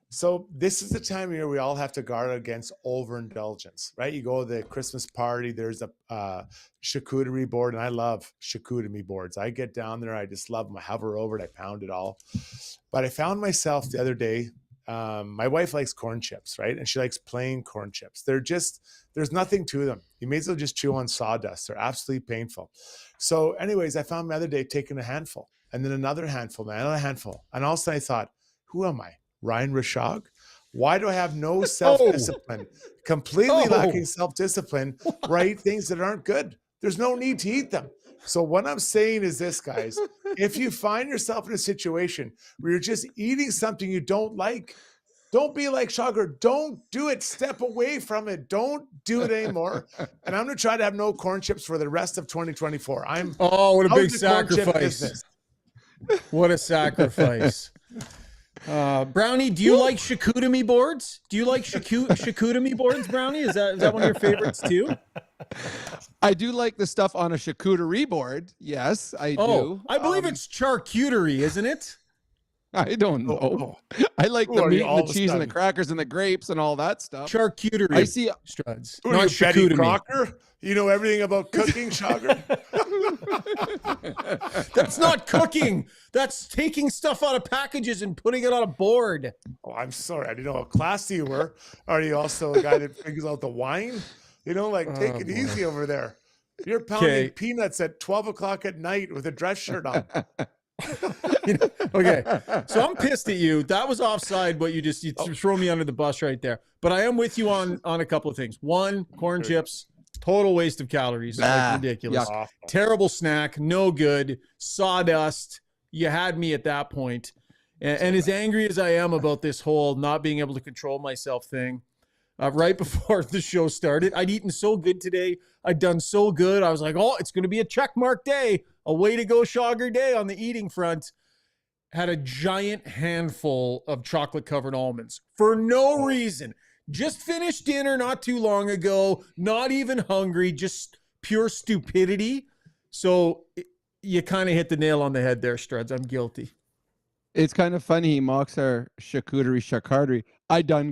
So this is the time of year we all have to guard against overindulgence, right? You go to the Christmas party, there's a charcuterie board, and I love charcuterie boards. I get down there, I just love them. I hover over it, I pound it all. But I found myself the other day, my wife likes corn chips, right? And she likes plain corn chips. There's nothing to them. You may as well just chew on sawdust. They're absolutely painful. So anyways, I found my other day taking a handful and then another handful, another handful. And all of a sudden I thought, who am I? Ryan Rishaug? Why do I have no self-discipline? Completely lacking self-discipline, right? Things that aren't good. There's no need to eat them. So what I'm saying is this, guys, if you find yourself in a situation where you're just eating something you don't like, don't be like Schauger. Don't do it. Step away from it. Don't do it anymore. And I'm going to try to have no corn chips for the rest of 2024. What a big sacrifice. What a sacrifice. Brownie, do you like charcuterie boards? Do you like charcuterie boards, Brownie? Is that one of your favorites too? I do like the stuff on a charcuterie board. Yes, I do. I believe it's charcuterie, isn't it? I don't know. I like the meat and the cheese and the crackers and the grapes and all that stuff. Charcuterie. I see. Struds. Not Betty Crocker? You know everything about cooking, Schauger? That's not cooking. That's taking stuff out of packages and putting it on a board. Oh, I'm sorry. I didn't know how classy you were. Are you also a guy that figures out the wine? You know, take it easy over there. You're pounding peanuts at 12 o'clock at night with a dress shirt on. Okay, so I'm pissed at you. That was offside, but you throw me under the bus right there. But I am with you on a couple of things. One, corn chips, total waste of calories, like ridiculous. Terrible snack, no good. Sawdust. You had me at that point. And as angry as I am about this whole not being able to control myself thing, right before the show started, I'd eaten so good today. I'd done so good. I was like, it's going to be a checkmark day. A way to go Schauger day on the eating front. Had a giant handful of chocolate-covered almonds for no reason. Just finished dinner not too long ago. Not even hungry. Just pure stupidity. So you kind of hit the nail on the head there, Struds. I'm guilty. It's kind of funny. He mocks our charcuterie. I done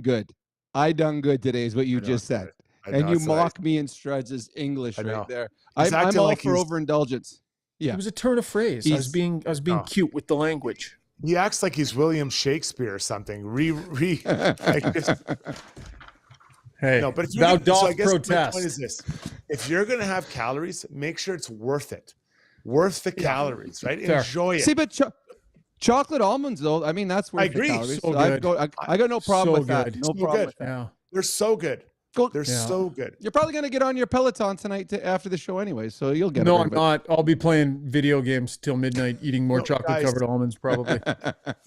good today is what you just said. And you mock me in Struds' English right there. I'm all for overindulgence. Yeah, it was a turn of phrase. I was being cute with the language. He acts like he's William Shakespeare or something. Hey, no, but thou dost protest. My point is this: if you're going to have calories, make sure it's worth it. Worth the calories, right? Fair. Enjoy it. See, but chocolate almonds, though, I mean, that's worth the calories. So I got no problem with that. No problem with that. Yeah. They're so good. They're so good. You're probably going to get on your Peloton tonight after the show anyway, so you'll get it. No, I'm not. I'll be playing video games till midnight, eting more chocolate-covered almonds, probably.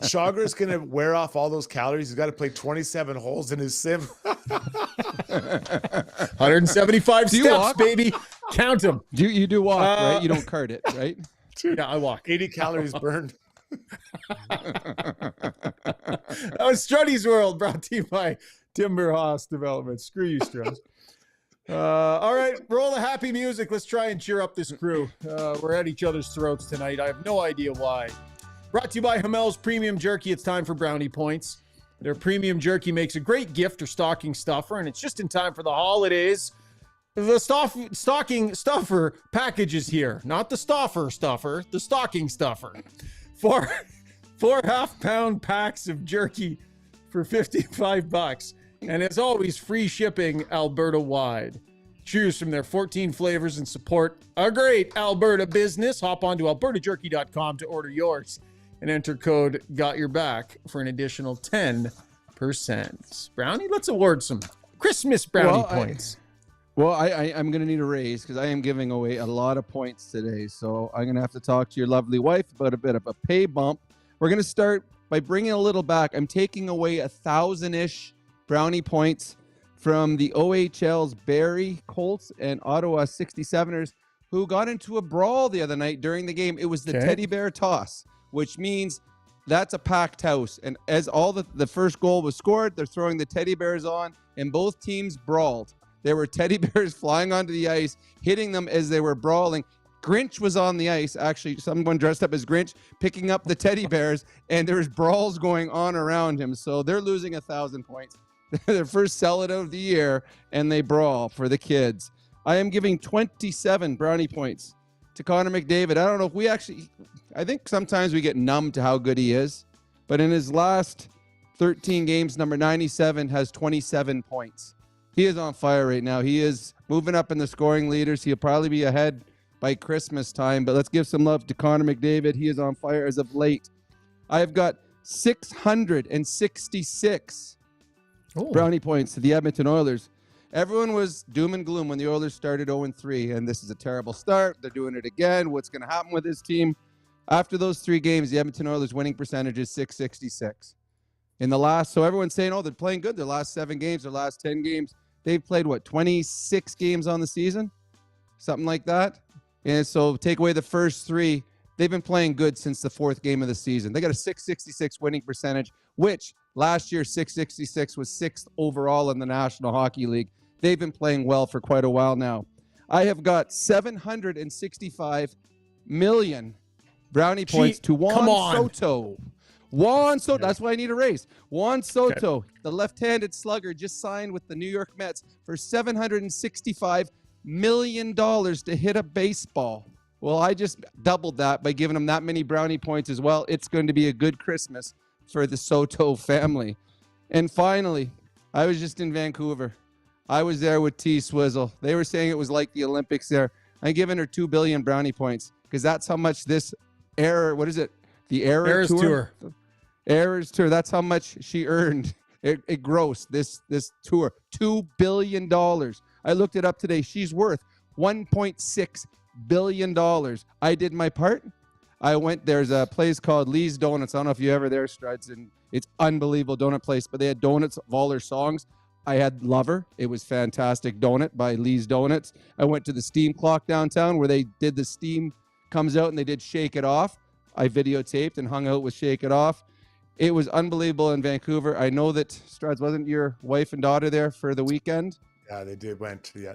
Schauger's going to wear off all those calories. He's got to play 27 holes in his sim. 175 steps, baby. Count them. You do walk, right? You don't cart it, right? Yeah, I walk. 80 calories burned. That was Strudy's World, brought to you by Timber Haas Development. Screw you, Struz. All right, roll the happy music. Let's try and cheer up this crew. We're at each other's throats tonight. I have no idea why. Brought to you by Hamel's Premium Jerky. It's time for Brownie Points. Their premium jerky makes a great gift or stocking stuffer, and it's just in time for the holidays. The stocking stuffer package is here. Not the stuffer, the stocking stuffer. 4 half-pound packs of jerky for $55. And as always, free shipping Alberta-wide. Choose from their 14 flavors and support a great Alberta business. Hop on to albertajerky.com to order yours and enter code Got Yer Back for an additional 10%. Brownie, let's award some Christmas brownie points. Well, I'm going to need a raise because I am giving away a lot of points today. So I'm going to have to talk to your lovely wife about a bit of a pay bump. We're going to start by bringing a little back. I'm taking away 1,000-ish brownie points from the OHL's Barrie Colts and Ottawa 67ers, who got into a brawl the other night during the game. It was the teddy bear toss, which means that's a packed house. And as all the first goal was scored, they're throwing the teddy bears on, and both teams brawled. There were teddy bears flying onto the ice, hitting them as they were brawling. Grinch was on the ice, actually, someone dressed up as Grinch, picking up the teddy bears, and there's brawls going on around him. So they're losing 1,000 points. Their first sellout of the year, and they brawl for the kids. I am giving 27 brownie points to Connor McDavid. I don't know if I think sometimes we get numb to how good he is, but in his last 13 games, number 97 has 27 points. He is on fire right now. He is moving up in the scoring leaders. He'll probably be ahead by Christmas time, but let's give some love to Connor McDavid. He is on fire as of late. I have got 666 brownie points to the Edmonton Oilers. Everyone was doom and gloom when the Oilers started 0-3, and this is a terrible start. They're doing it again. What's going to happen with this team? After those 3 games, the Edmonton Oilers winning percentage is 666. So everyone's saying, they're playing good. Their last 7 games, their last 10 games. They've played, 26 games on the season? Something like that. And so take away the first 3. They've been playing good since the 4th game of the season. They got a 666 winning percentage, which last year 666 was 6th overall in the National Hockey League. They've been playing well for quite a while now. I have got 765 million brownie points to Juan Soto. Juan Soto, that's why I need a raise. Juan Soto, the left-handed slugger, just signed with the New York Mets for $765 million to hit a baseball. Well, I just doubled that by giving him that many brownie points as well. It's going to be a good Christmas for the Soto family. And finally, I was just in Vancouver. I was there with T Swizzle. They were saying it was like the Olympics there. I'm giving her 2 billion brownie points because that's how much this the Errors Tour. Errors Tour. That's how much she earned. It grossed this tour. $2 billion. I looked it up today. She's worth $1.6 billion. I did my part. I went, there's a place called Lee's Donuts. I don't know if you ever there, Struds, and it's unbelievable donut place, but they had donuts of all their songs. I had Lover. It was fantastic. Donut by Lee's Donuts. I went to the Steam Clock downtown where they did the steam comes out and they did Shake It Off. I videotaped and hung out with Shake It Off. It was unbelievable in Vancouver. I know that, Struds, wasn't your wife and daughter there for the weekend? Yeah, they did.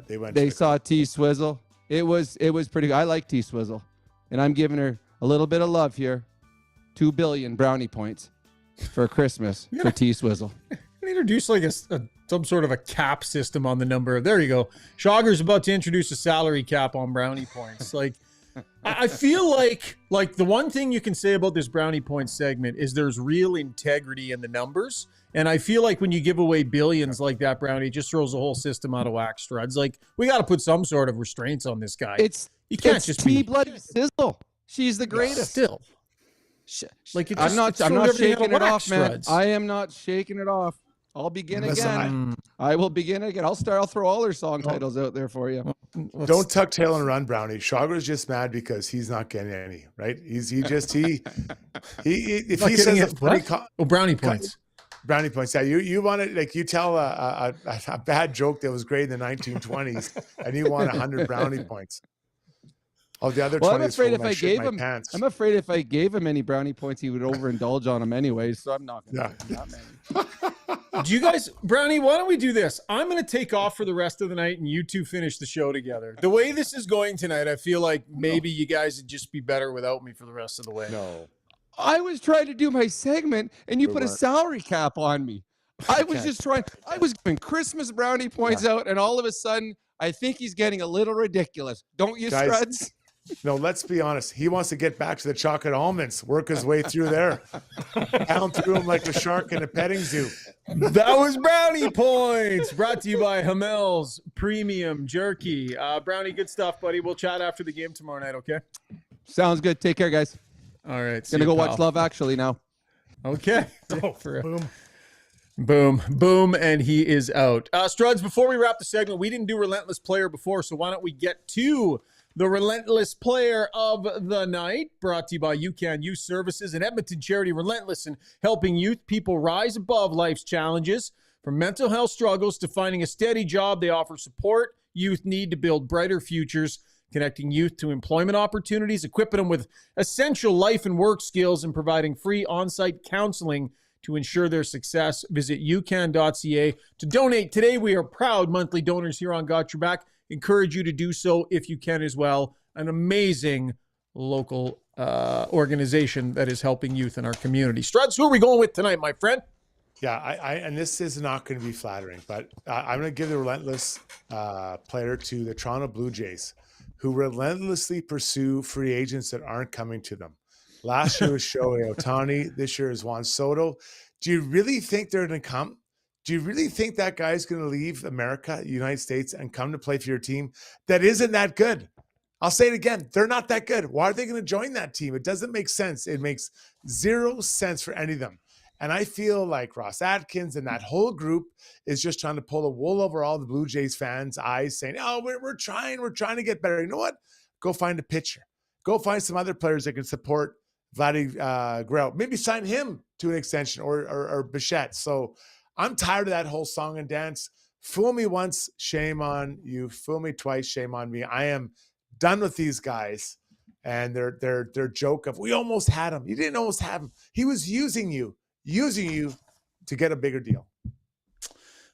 They went. They saw T Swizzle. It was pretty good. I like T Swizzle, and I'm giving her a little bit of love here. 2 billion brownie points for Christmas for T Swizzle. Introduce like some sort of a cap system on the number. There you go. Schauger's about to introduce a salary cap on brownie points. Like, I feel like the one thing you can say about this brownie points segment is there's real integrity in the numbers. And I feel like when you give away billions like that, Brownie, it just throws the whole system out of whack, Struds. Like, we got to put some sort of restraints on this guy. You can't just be bloody sizzle. She's the greatest. Still. I'm not shaking it off, man. I am not shaking it off. I'll begin again. I will begin again. I'll throw all her song titles out there for you. Don't tuck tail and run, Brownie. Schauger's just mad because he's not getting any, right? If he says brownie points. Brownie points. Yeah, you want to, like, you tell a bad joke that was great in the 1920s, and you want 100 brownie points. Oh, the other 20 I'm afraid if I gave him any brownie points, he would overindulge on them anyways. So I'm not going to give him that many. Do you guys, Brownie? Why don't we do this? I'm going to take off for the rest of the night, and you two finish the show together. The way this is going tonight, I feel like maybe you guys would just be better without me for the rest of the way. No. I was trying to do my segment, and you put a salary cap on me. I was just trying. I was giving Christmas brownie points out, and all of a sudden, I think he's getting a little ridiculous. Don't you, guys, Struds? No, let's be honest. He wants to get back to the chocolate almonds, work his way through there, down through him like a shark in a petting zoo. That was Brownie Points, brought to you by Hamel's Premium Jerky. Brownie, good stuff, buddy. We'll chat after the game tomorrow night, okay? Sounds good. Take care, guys. All right. Gonna go watch Love Actually now. Okay. Boom. Boom, boom, and he is out. Struds, before we wrap the segment, we didn't do Relentless Player before, so why don't we get to the Relentless Player of the Night, brought to you by UCAN Youth Services and Edmonton charity Relentless, in helping youth people rise above life's challenges. From mental health struggles to finding a steady job, they offer support youth need to build brighter futures, connecting youth to employment opportunities, equipping them with essential life and work skills, and providing free on-site counseling to ensure their success. Visit ucan.ca to donate. Today, we are proud monthly donors here on Got Your Back. Encourage you to do so if you can as well. An amazing local organization that is helping youth in our community. Struds, who are we going with tonight, my friend? Yeah, and this is not going to be flattering, but I'm going to give the Relentless player to the Toronto Blue Jays, who relentlessly pursue free agents that aren't coming to them. Last year was Shohei Ohtani. This year is Juan Soto. Do you really think they're going to come? Do you really think that guy's going to leave America, United States, and come to play for your team that isn't that good? I'll say it again. They're not that good. Why are they going to join that team? It doesn't make sense. It makes zero sense for any of them. And I feel like Ross Atkins and that whole group is just trying to pull the wool over all the Blue Jays fans' eyes, saying, oh, we're trying to get better. You know what? Go find a pitcher. Go find some other players that can support Vladdy Guerrero. Maybe sign him to an extension or Bichette. So I'm tired of that whole song and dance. Fool me once, shame on you. Fool me twice, shame on me. I am done with these guys and their joke of, we almost had him. You didn't almost have him. He was using you to get a bigger deal.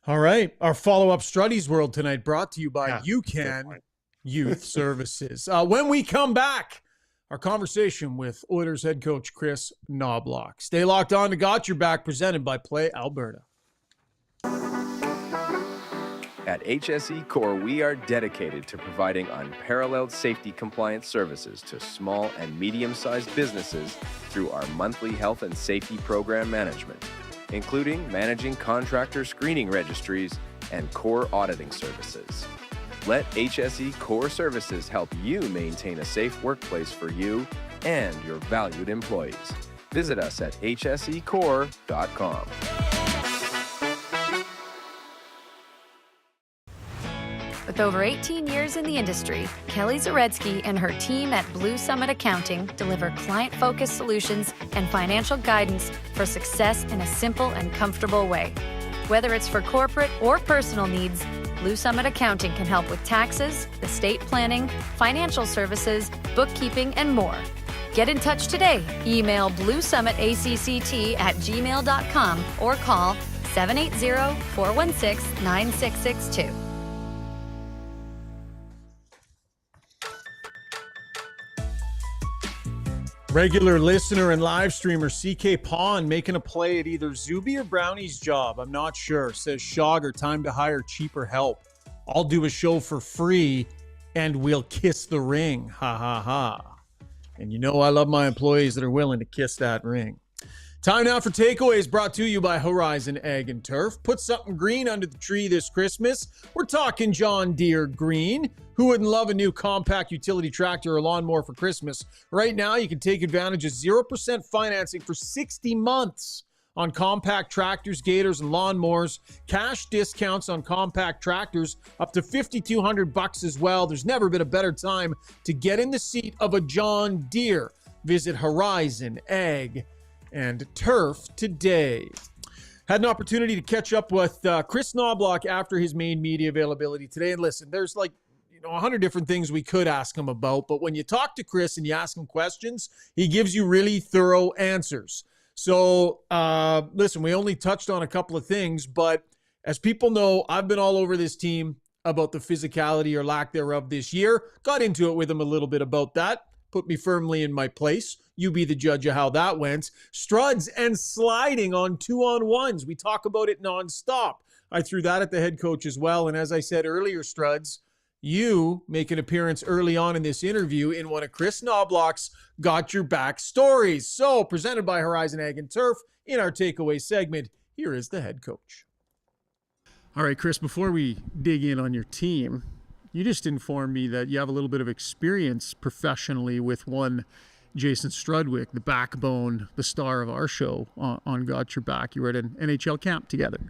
All right. Our follow-up Strudy's World tonight brought to you by UCAN Youth Services. When we come back, our conversation with Oilers head coach Kris Knoblauch. Stay locked on to Got Your Back, presented by Play Alberta. At HSE Core, we are dedicated to providing unparalleled safety compliance services to small and medium-sized businesses through our monthly health and safety program management, including managing contractor screening registries and core auditing services. Let HSE Core Services help you maintain a safe workplace for you and your valued employees. Visit us at hsecore.com. With over 18 years in the industry, Kelly Zaretsky and her team at Blue Summit Accounting deliver client-focused solutions and financial guidance for success in a simple and comfortable way. Whether it's for corporate or personal needs, Blue Summit Accounting can help with taxes, estate planning, financial services, bookkeeping, and more. Get in touch today. Email bluesummitacct@gmail.com or call 780-416-9662. Regular listener and live streamer CK Pond making a play at either Zuby or Brownie's job. I'm not sure. Says Shogger, time to hire cheaper help. I'll do a show for free and we'll kiss the ring. Ha ha ha. And you know I love my employees that are willing to kiss that ring. Time now for takeaways, brought to you by Horizon Ag and Turf. Put something green under the tree this Christmas. We're talking John Deere green. Who wouldn't love a new compact utility tractor or lawnmower for Christmas? Right now, you can take advantage of 0% financing for 60 months on compact tractors, gators, and lawnmowers. Cash discounts on compact tractors up to $5,200 as well. There's never been a better time to get in the seat of a John Deere. Visit Horizon Ag and Turf today. Had an opportunity to catch up with Kris Knoblauch after his main media availability today. And listen, there's 100 different things we could ask him about, but when you talk to Kris and you ask him questions, he gives you really thorough answers. So listen, we only touched on a couple of things, but as people know, I've been all over this team about the physicality or lack thereof this year. Got into it with him a little bit about that. Put me firmly in my place. You be the judge of how that went. Struds and sliding on 2-on-1s. We talk about it nonstop. I threw that at the head coach as well. And as I said earlier, Struds, you make an appearance early on in this interview in one of Kris Knoblauch's Got Your Back stories. So, presented by Horizon Ag and Turf, in our takeaway segment, here is the head coach. All right, Kris, before we dig in on your team, you just informed me that you have a little bit of experience professionally with one Jason Strudwick, the backbone, the star of our show on Got Your Back. You were at an NHL camp together.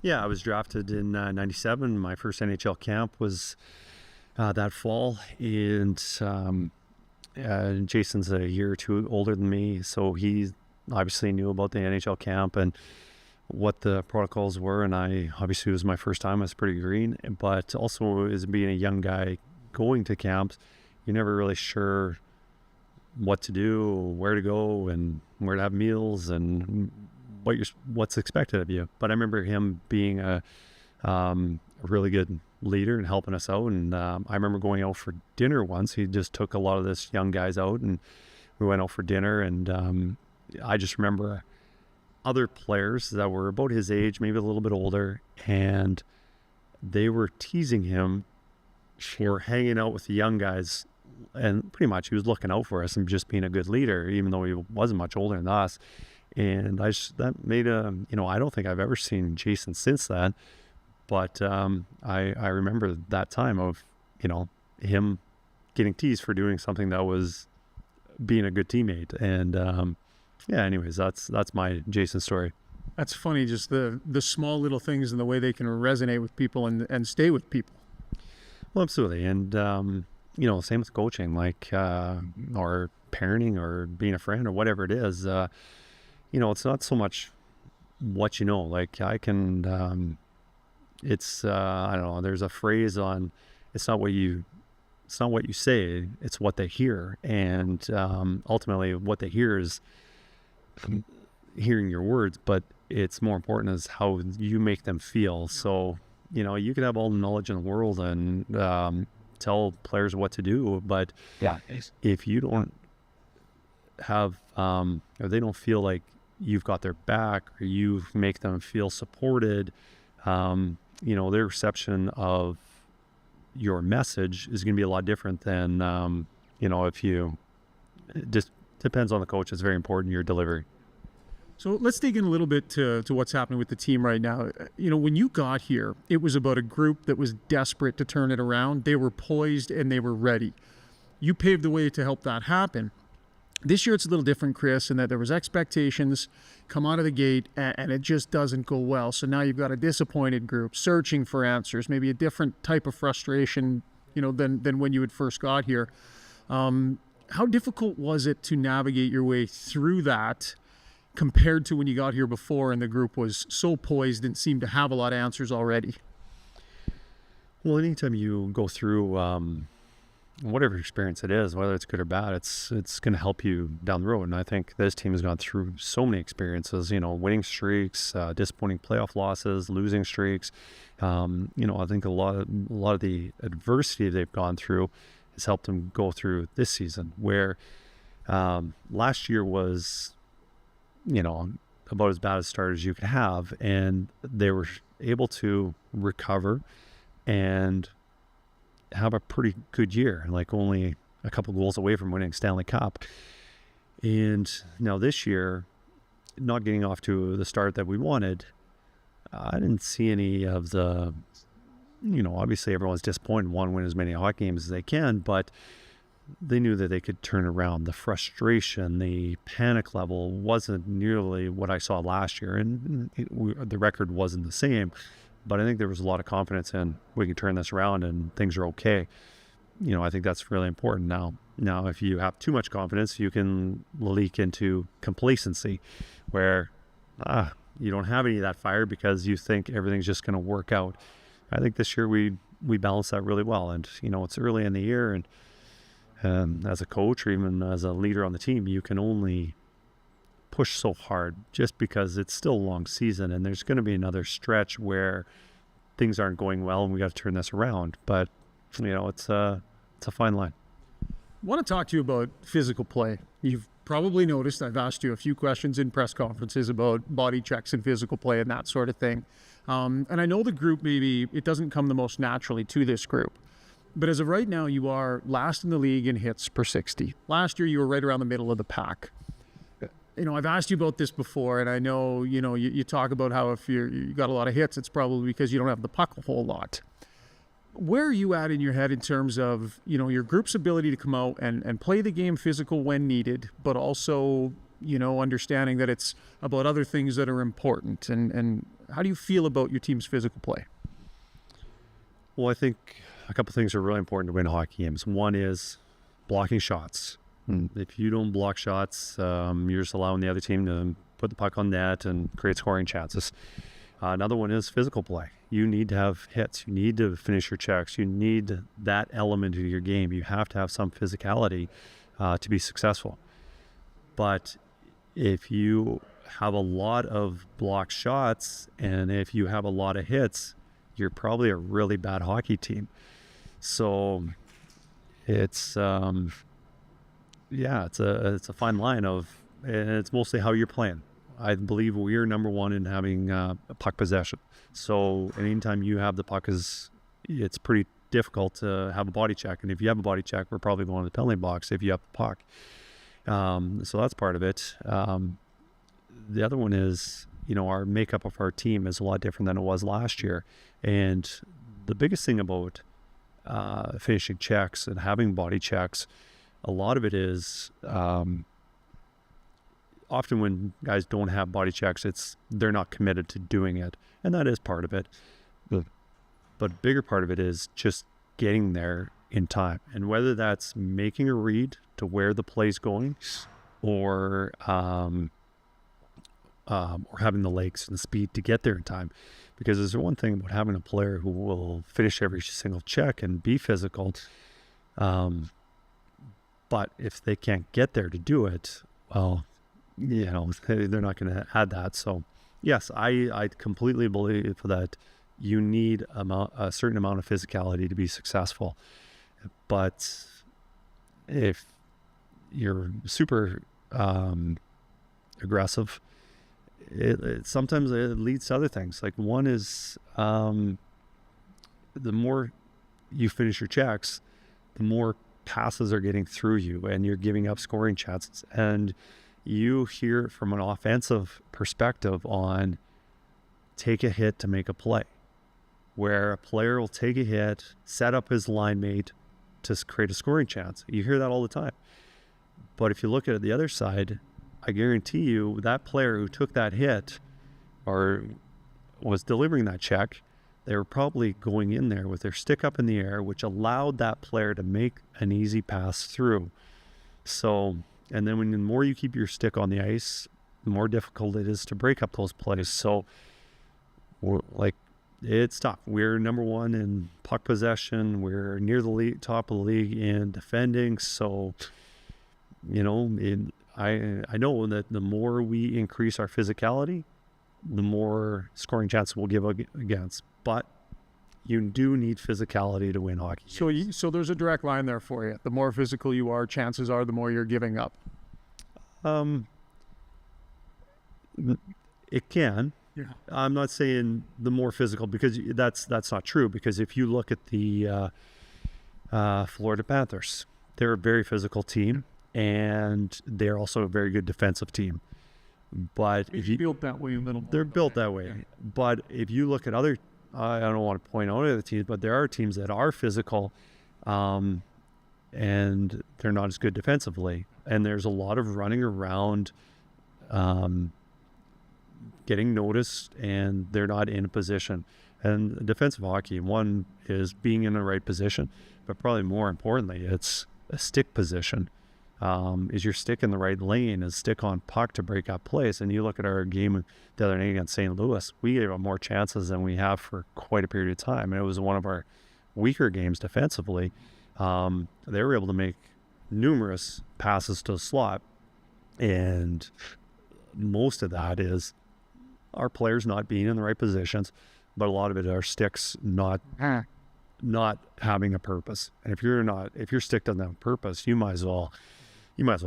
Yeah, I was drafted in '97. My first NHL camp was that fall, and Jason's a year or two older than me, so he obviously knew about the NHL camp and what the protocols were, and I obviously it was my first time. I was pretty green, but also as being a young guy going to camps, you're never really sure what to do, where to go, and where to have meals, and what's expected of you. But I remember him being a really good leader and helping us out. And I remember going out for dinner once. He just took a lot of this young guys out, and we went out for dinner. And I just remember other players that were about his age, maybe a little bit older, and they were teasing him for hanging out with the young guys. And pretty much he was looking out for us and just being a good leader, even though he wasn't much older than us. And that made I don't think I've ever seen Jason since that. But I remember that time of, him getting teased for doing something that was being a good teammate. And anyways, that's my Jason story. That's funny, just the small little things and the way they can resonate with people and stay with people. Well, absolutely. And, same with coaching, like, or parenting or being a friend or whatever it is. It's not so much what you know. Like I can, I don't know. There's a phrase on, it's not what you say, it's what they hear, and ultimately, what they hear is hearing your words. But it's more important is how you make them feel. So you could have all the knowledge in the world and tell players what to do, but if you don't have or they don't feel like you've got their back, or you make them feel supported, their reception of your message is going to be a lot different than if it just depends on the coach. It's very important, your delivery. So let's dig in a little bit to what's happening with the team right now. When you got here, it was about a group that was desperate to turn it around. They were poised and they were ready. You paved the way to help that happen. This year it's a little different, Chris, in that there was expectations come out of the gate and it just doesn't go well. So now you've got a disappointed group searching for answers, maybe a different type of frustration, than when you had first got here. How difficult was it to navigate your way through that compared to when you got here before and the group was so poised and seemed to have a lot of answers already? Well, anytime you go through whatever experience it is, whether it's good or bad, it's going to help you down the road. And I think this team has gone through so many experiences, winning streaks, disappointing playoff losses, losing streaks. I think a lot of the adversity they've gone through has helped them go through this season, where last year was about as bad a start as you could have, and they were able to recover and have a pretty good year, like only a couple goals away from winning Stanley Cup. And now this year, not getting off to the start that we wanted, I didn't see any of the, obviously everyone's disappointed, want to win as many hockey games as they can, but they knew that they could turn around. The frustration, the panic level wasn't nearly what I saw last year, and the record wasn't the same. But I think there was a lot of confidence in we can turn this around and things are okay. I think that's really important now. Now, if you have too much confidence, you can leak into complacency, where you don't have any of that fire because you think everything's just going to work out. I think this year we balanced that really well, and it's early in the year, and as a coach or even as a leader on the team, you can only push so hard just because it's still a long season, and there's going to be another stretch where things aren't going well and we got to turn this around. But it's a fine line. I want to talk to you about physical play. You've probably noticed I've asked you a few questions in press conferences about body checks and physical play and that sort of thing. And I know the group, maybe it doesn't come the most naturally to this group. But as of right now, you are last in the league in hits per 60. Last year, you were right around the middle of the pack. I've asked you about this before, and I know, you talk about how if you got a lot of hits, it's probably because you don't have the puck a whole lot. where are you at in your head in terms of, your group's ability to come out and play the game physical when needed, but also, understanding that it's about other things that are important? And how do you feel about your team's physical play? Well, I think a couple things are really important to win hockey games. One is blocking shots. If you don't block shots, you're just allowing the other team to put the puck on net and create scoring chances. Another one is physical play. You need to have hits. You need to finish your checks. You need that element of your game. You have to have some physicality to be successful. But if you have a lot of blocked shots and if you have a lot of hits, you're probably a really bad hockey team. So it's it's a fine line and it's mostly how you're playing. I believe we are number one in having puck possession. So anytime you have the puck, it's pretty difficult to have a body check. And if you have a body check, we're probably going to the penalty box if you have the puck. So that's part of it. The other one is, our makeup of our team is a lot different than it was last year. And the biggest thing about finishing checks and having body checks, a lot of it is often when guys don't have body checks, they're not committed to doing it. And that is part of it. But a bigger part of it is just getting there in time. And whether that's making a read to where the play's going or having the legs and the speed to get there in time. Because there's one thing about having a player who will finish every single check and be physical. But if they can't get there to do it, well, they're not going to add that. So yes, I completely believe that you need a certain amount of physicality to be successful. But if you're super aggressive, it sometimes it leads to other things. Like one is the more you finish your checks, the more passes are getting through you and you're giving up scoring chances. And you hear from an offensive perspective on take a hit to make a play, where a player will take a hit, set up his line mate to create a scoring chance. You hear that all the time. But if you look at it the other side, I guarantee you that player who took that hit or was delivering that check, they were probably going in there with their stick up in the air, which allowed that player to make an easy pass through. So, and then the more you keep your stick on the ice, the more difficult it is to break up those plays. So, it's tough. We're number one in puck possession. We're near the top of the league in defending. So, I know that the more we increase our physicality, the more scoring chances we'll give against. But you do need physicality to win hockey games. So there's a direct line there for you. The more physical you are, chances are the more you're giving up. It can. Yeah. I'm not saying the more physical, because that's not true. Because if you look at the Florida Panthers, they're a very physical team, and they're also a very good defensive team. But if you built that way a little more. They're built that way. Yeah. But if you look at other, I don't want to point out other teams, but there are teams that are physical, and they're not as good defensively. And there's a lot of running around, getting noticed, and they're not in a position. And defensive hockey, one is being in the right position, but probably more importantly, it's a stick position. Is your stick in the right lane? Is stick on puck to break up plays? And you look at our game the other night against St. Louis, we gave up more chances than we have for quite a period of time. And it was one of our weaker games defensively. They were able to make numerous passes to the slot. And most of that is our players not being in the right positions, but a lot of it are sticks not having a purpose. And if your stick doesn't have a purpose, you might as well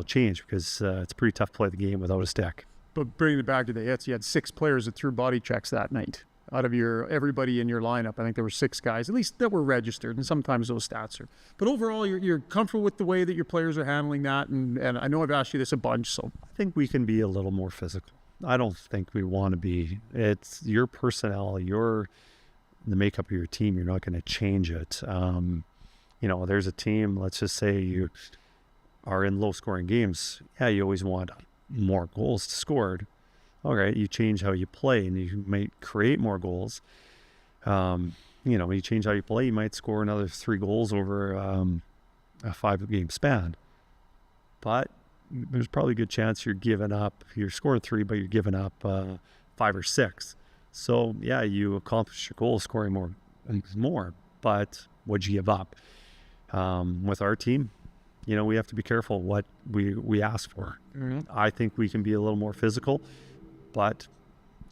change, because it's a pretty tough to play the game without a stick. But bringing it back to the hits, you had 6 players that threw body checks that night. Out of everybody in your lineup, I think there were 6 guys, at least, that were registered, and sometimes those stats are. But overall, you're comfortable with the way that your players are handling that, and I know I've asked you this a bunch, so. I think we can be a little more physical. I don't think we want to be. It's your personnel, the makeup of your team. You're not going to change it. There's a team, let's just say you are in low scoring games. Yeah, you always want more goals scored. All right, you change how you play and you might create more goals. You change how you play, you might score another 3 goals over a 5-game span. But there's probably a good chance you're scoring 3, but you're giving up 5 or 6. So yeah, you accomplish your goal scoring more, but what'd you give up? With our team, we have to be careful what we ask for. Mm-hmm. I think we can be a little more physical, but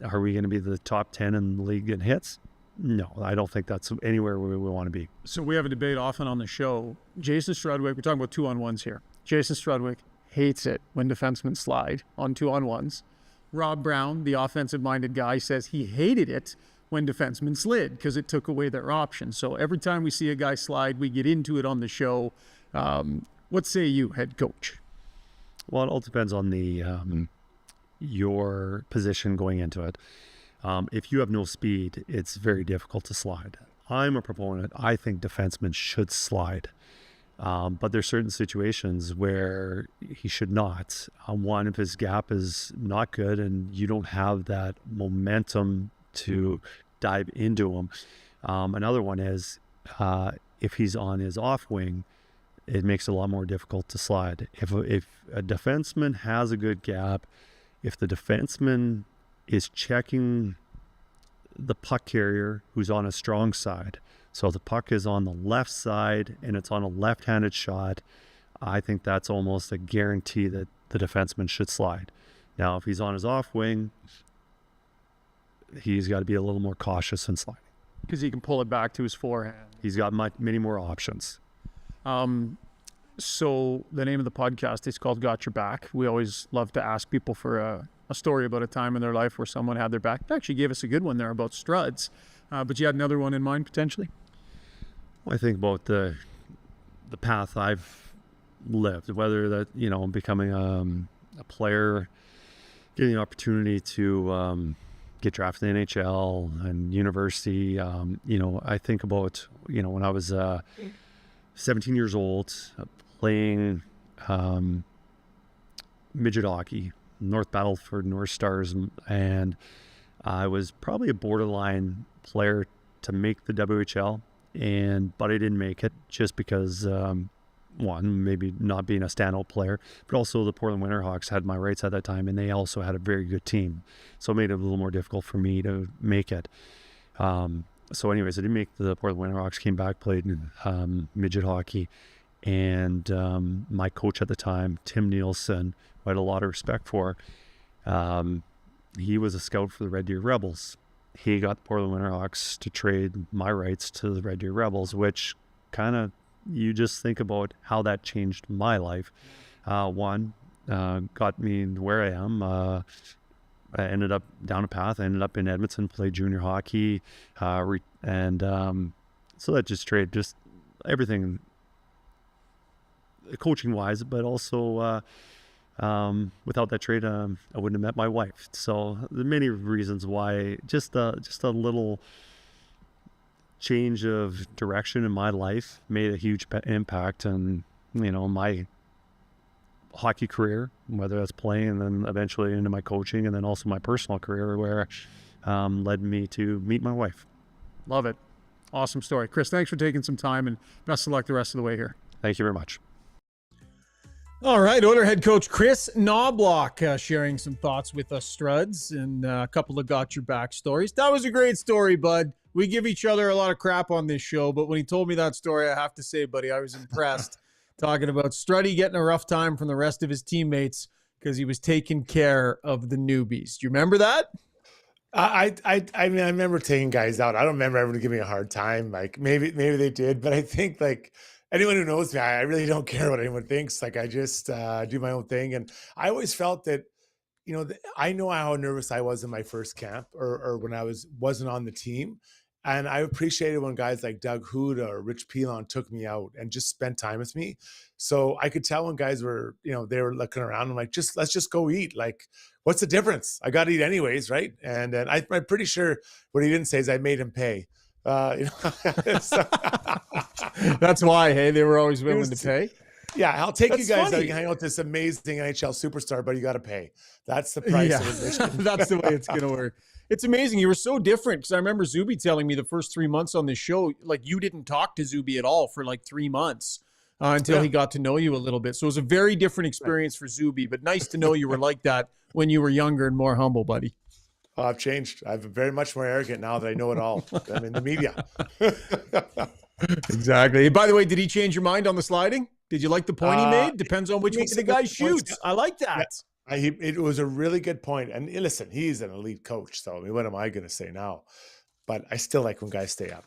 are we going to be the top 10 in the league in hits? No, I don't think that's anywhere where we want to be. So we have a debate often on the show. Jason Strudwick, we're talking about 2-on-1s here. Jason Strudwick hates it when defensemen slide on 2-on-1s. Rob Brown, the offensive-minded guy, says he hated it when defensemen slid because it took away their options. So every time we see a guy slide, we get into it on the show. What say you, head coach? Well, it all depends on your position going into it. If you have no speed, it's very difficult to slide. I'm a proponent. I think defensemen should slide. But there's certain situations where he should not. One, if his gap is not good and you don't have that momentum to dive into him. Another one is if he's on his off wing, it makes it a lot more difficult to slide. If a defenseman has a good gap, if the defenseman is checking the puck carrier who's on a strong side, so the puck is on the left side and it's on a left-handed shot, I think that's almost a guarantee that the defenseman should slide. Now, if he's on his off wing, he's got to be a little more cautious in sliding. Because he can pull it back to his forehand. He's got many more options. So the name of the podcast is called Got Your Back. We always love to ask people for a story about a time in their life where someone had their back. You actually gave us a good one there about Struds. But you had another one in mind potentially? Well, I think about the path I've lived, whether that, becoming a player, getting the opportunity to get drafted in the NHL and university. I think about, when I was 17 years old, playing midget hockey, North Battleford North Stars, and I was probably a borderline player to make the WHL, but I didn't make it just because one, maybe not being a standout player, but also the Portland Winterhawks had my rights at that time, and they also had a very good team, so it made it a little more difficult for me to make it. So anyways, I didn't make the Portland Winterhawks, came back, played midget hockey, and my coach at the time, Tim Nielsen, who I had a lot of respect for, he was a scout for the Red Deer Rebels. He got the Portland Winterhawks to trade my rights to the Red Deer Rebels, which kind of, you just think about how that changed my life. One, got me where I am. I ended up down a path. I ended up in Edmonton, played junior hockey, and so that just traded just everything, coaching wise, but also without that trade, I wouldn't have met my wife. So there are many reasons why just a little change of direction in my life made a huge impact on, my hockey career, whether that's playing and then eventually into my coaching, and then also my personal career, where led me to meet my wife. Love it. Awesome story. Chris, thanks for taking some time, and best of luck the rest of the way here. Thank you very much. All right, Oilers head coach Chris Knoblauch sharing some thoughts with us, Struds, and a couple of Got Your Back stories. That was a great story, bud. We give each other a lot of crap on this show, but when he told me that story, I have to say, buddy, I was impressed. Talking about Strudy getting a rough time from the rest of his teammates because he was taking care of the newbies. Do you remember that? I mean, I remember taking guys out. I don't remember everyone giving me a hard time. Like maybe they did, but I think like anyone who knows me, I really don't care what anyone thinks. Like I just do my own thing. And I always felt that, I know how nervous I was in my first camp or when I wasn't on the team. And I appreciated when guys like Doug Huda or Rich Pilon took me out and just spent time with me. So I could tell when guys were, they were looking around. I'm like, let's just go eat. Like, what's the difference? I got to eat anyways, right? And I'm pretty sure what he didn't say is I made him pay. That's why, hey, they were always willing to pay. Yeah, I'll take That's you guys funny. out. You hang out with this amazing NHL superstar, but you got to pay. That's the price of admission. That's the way it's going to work. It's amazing. You were so different because I remember Zuby telling me the first 3 months on this show, like you didn't talk to Zuby at all for like 3 months until he got to know you a little bit. So it was a very different experience for Zuby, but nice to know you were like that when you were younger and more humble, buddy. Oh, I've changed. I'm very much more arrogant now that I know it all. I'm in the media. Exactly. By the way, did he change your mind on the sliding? Did you like the point he made? Depends on which way the guy shoots. I like that. Yeah. It was a really good point. And listen, he's an elite coach. So I mean, what am I going to say now? But I still like when guys stay up.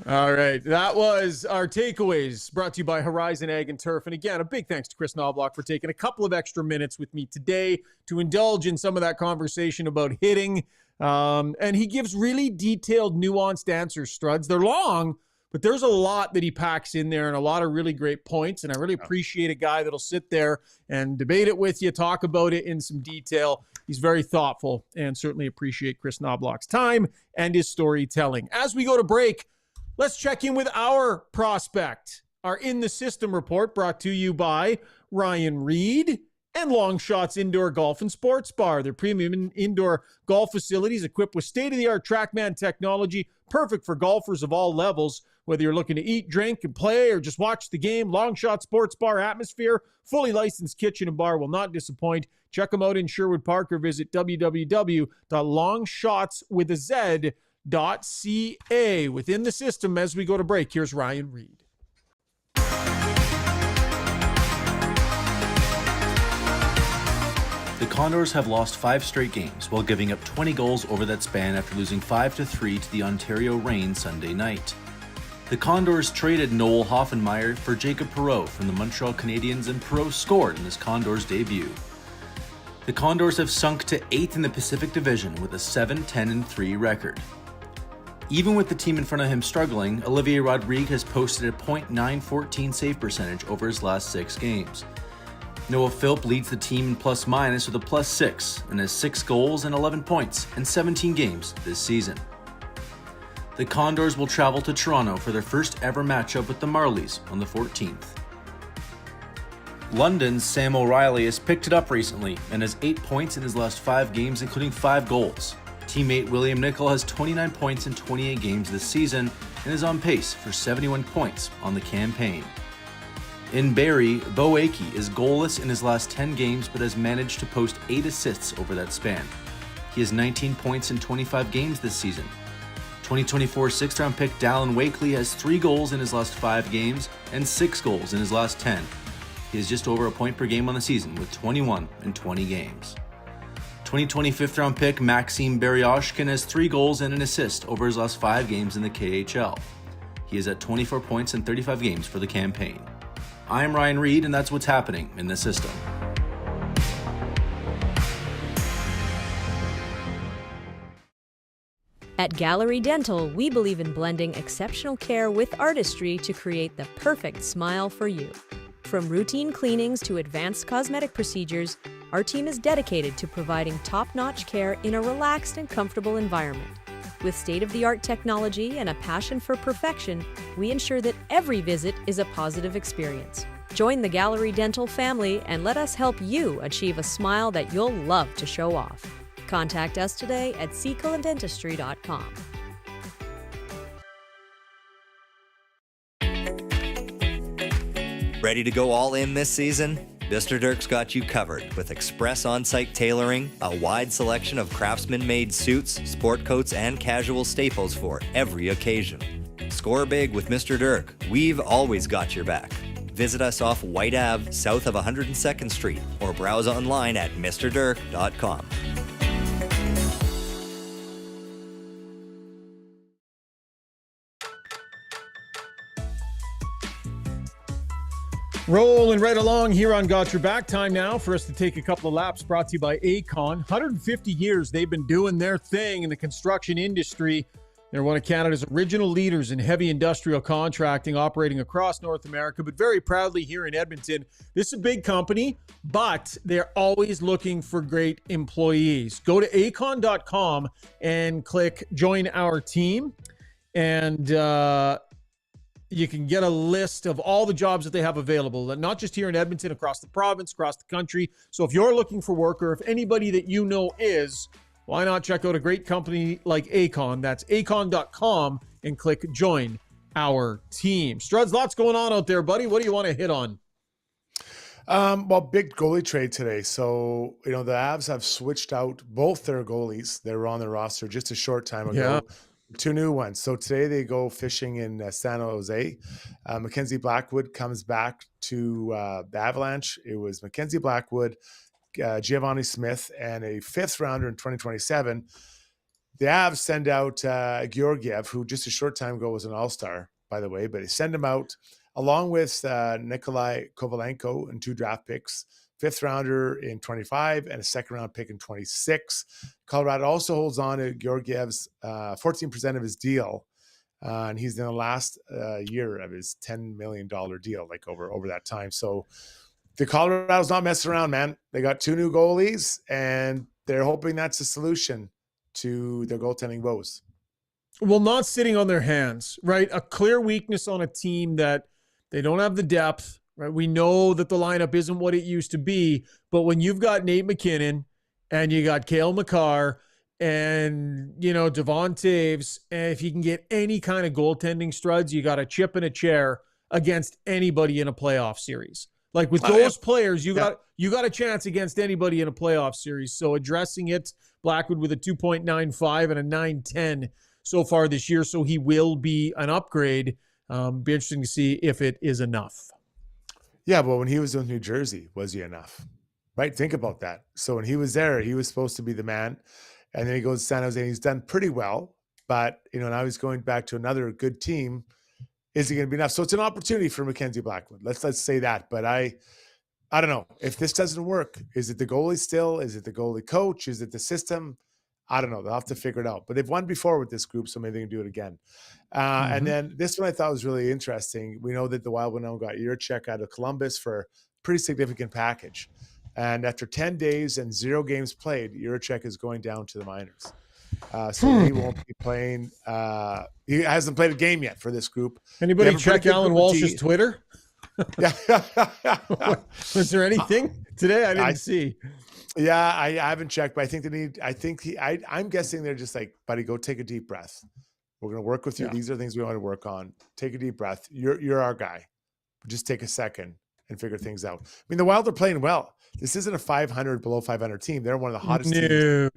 All right. That was our takeaways brought to you by Horizon Ag and Turf. And again, a big thanks to Chris Knoblauch for taking a couple of extra minutes with me today to indulge in some of that conversation about hitting. And he gives really detailed, nuanced answers, Struds. They're long, but there's a lot that he packs in there and a lot of really great points. And I really appreciate a guy that'll sit there and debate it with you, talk about it in some detail. He's very thoughtful and certainly appreciate Chris Knoblauch's time and his storytelling. As we go to break, let's check in with our prospect. Our In the System report brought to you by Ryan Reed and Long Shots Indoor Golf and Sports Bar. Their premium indoor golf facilities equipped with state-of-the-art TrackMan technology, perfect for golfers of all levels. Whether you're looking to eat, drink, and play, or just watch the game, Long Shot Sports Bar atmosphere, fully licensed kitchen and bar will not disappoint. Check them out in Sherwood Park or visit www.longshotswithaz.ca. Within the System, as we go to break, here's Ryan Reed. The Condors have lost 5 straight games while giving up 20 goals over that span after losing 5-3 to the Ontario Reign Sunday night. The Condors traded Noel Hoffenmeyer for Jacob Perreault from the Montreal Canadiens, and Perreault scored in his Condors debut. The Condors have sunk to 8th in the Pacific Division with a 7-10-3 record. Even with the team in front of him struggling, Olivier Rodrigue has posted a .914 save percentage over his last 6 games. Noah Philp leads the team in plus-minus with a +6 and has 6 goals and 11 points in 17 games this season. The Condors will travel to Toronto for their first ever matchup with the Marlies on the 14th. London's Sam O'Reilly has picked it up recently and has 8 points in his last 5 games, including 5 goals. Teammate William Nicol has 29 points in 28 games this season and is on pace for 71 points on the campaign. In Barrie, Bo Akey is goalless in his last 10 games but has managed to post 8 assists over that span. He has 19 points in 25 games this season. 2024 6th-round pick Dallin Wakely has 3 goals in his last 5 games and 6 goals in his last 10. He is just over a point per game on the season with 21 in 20 games. 2020 5th-round pick Maxime Berioshkin has 3 goals and an assist over his last 5 games in the KHL. He is at 24 points in 35 games for the campaign. I'm Ryan Reed, and that's what's happening in the system. At Gallery Dental, we believe in blending exceptional care with artistry to create the perfect smile for you. From routine cleanings to advanced cosmetic procedures, our team is dedicated to providing top-notch care in a relaxed and comfortable environment. With state-of-the-art technology and a passion for perfection, we ensure that every visit is a positive experience. Join the Gallery Dental family and let us help you achieve a smile that you'll love to show off. Contact us today at secolandentistry.com. Ready to go all in this season? Mr. Dirk's got you covered with express on-site tailoring, a wide selection of craftsman-made suits, sport coats, and casual staples for every occasion. Score big with Mr. Dirk. We've always got your back. Visit us off White Ave, south of 102nd Street, or browse online at mrdirk.com. Rolling right along here on Got Your Back. Time now for us to take a couple of laps, brought to you by Acon. 150 years they've been doing their thing in the construction industry. They're one of Canada's original leaders in heavy industrial contracting, operating across North America, but very proudly here in Edmonton. This is a big company, but they're always looking for great employees. Go to acon.com and click Join Our Team, and you can get a list of all the jobs that they have available, not just here in Edmonton, across the province, across the country. So if you're looking for work, or if anybody that you know is, why not check out a great company like Acon? That's acon.com and click Join Our Team. Struds, lots going on out there, buddy. What do you want to hit on? Well, big goalie trade today. So, the Avs have switched out both their goalies. They were on the roster just a short time ago. Yeah. 2 new ones. So today they go fishing in San Jose. Mackenzie Blackwood comes back to the Avalanche. It was Mackenzie Blackwood, Giovanni Smith, and a 5th rounder in 2027. The Avs send out Georgiev, who just a short time ago was an all-star, by the way, but they send him out along with Nikolai Kovalenko and 2 draft picks, 5th rounder in 25 and a 2nd round pick in 26. Colorado also holds on to Georgiev's 14% of his deal. And he's in the last year of his $10 million deal, like over that time. So the Colorado's not messing around, man. They got 2 new goalies, and they're hoping that's a solution to their goaltending woes. Well, not sitting on their hands, right? A clear weakness on a team that they don't have the depth, right? We know that the lineup isn't what it used to be, but when you've got Nate McKinnon and you got Cale Makar and, Devon Taves, and if you can get any kind of goaltending, Struds, you got a chip and a chair against anybody in a playoff series. Like with those players, you got a chance against anybody in a playoff series. So addressing it, Blackwood with a 2.95 and a 9.10 so far this year. So he will be an upgrade. Be interesting to see if it is enough. Yeah, but when he was with New Jersey, was he enough? Right? Think about that. So when he was there, he was supposed to be the man. And then he goes to San Jose, and he's done pretty well. But, now he's going back to another good team. Is he going to be enough? So it's an opportunity for Mackenzie Blackwood. Let's say that. But I don't know. If this doesn't work, is it the goalie still? Is it the goalie coach? Is it the system? I don't know. They'll have to figure it out. But they've won before with this group, so maybe they can do it again. And then this one I thought was really interesting. We know that the Wild now got Jiricek out of Columbus for a pretty significant package. And after 10 days and 0 games played, Jiricek is going down to the minors. So he won't be playing. He hasn't played a game yet for this group. Anybody check Alan Walsh's Twitter? Yeah. Was there anything today? I didn't see. Yeah, I haven't checked, but I think I'm guessing they're just like, buddy, go take a deep breath. We're going to work with you. Yeah. These are things we want to work on. Take a deep breath. You're our guy. Just take a second and figure things out. I mean, the Wild are playing well. This isn't a below 500 team. They're one of the hottest teams.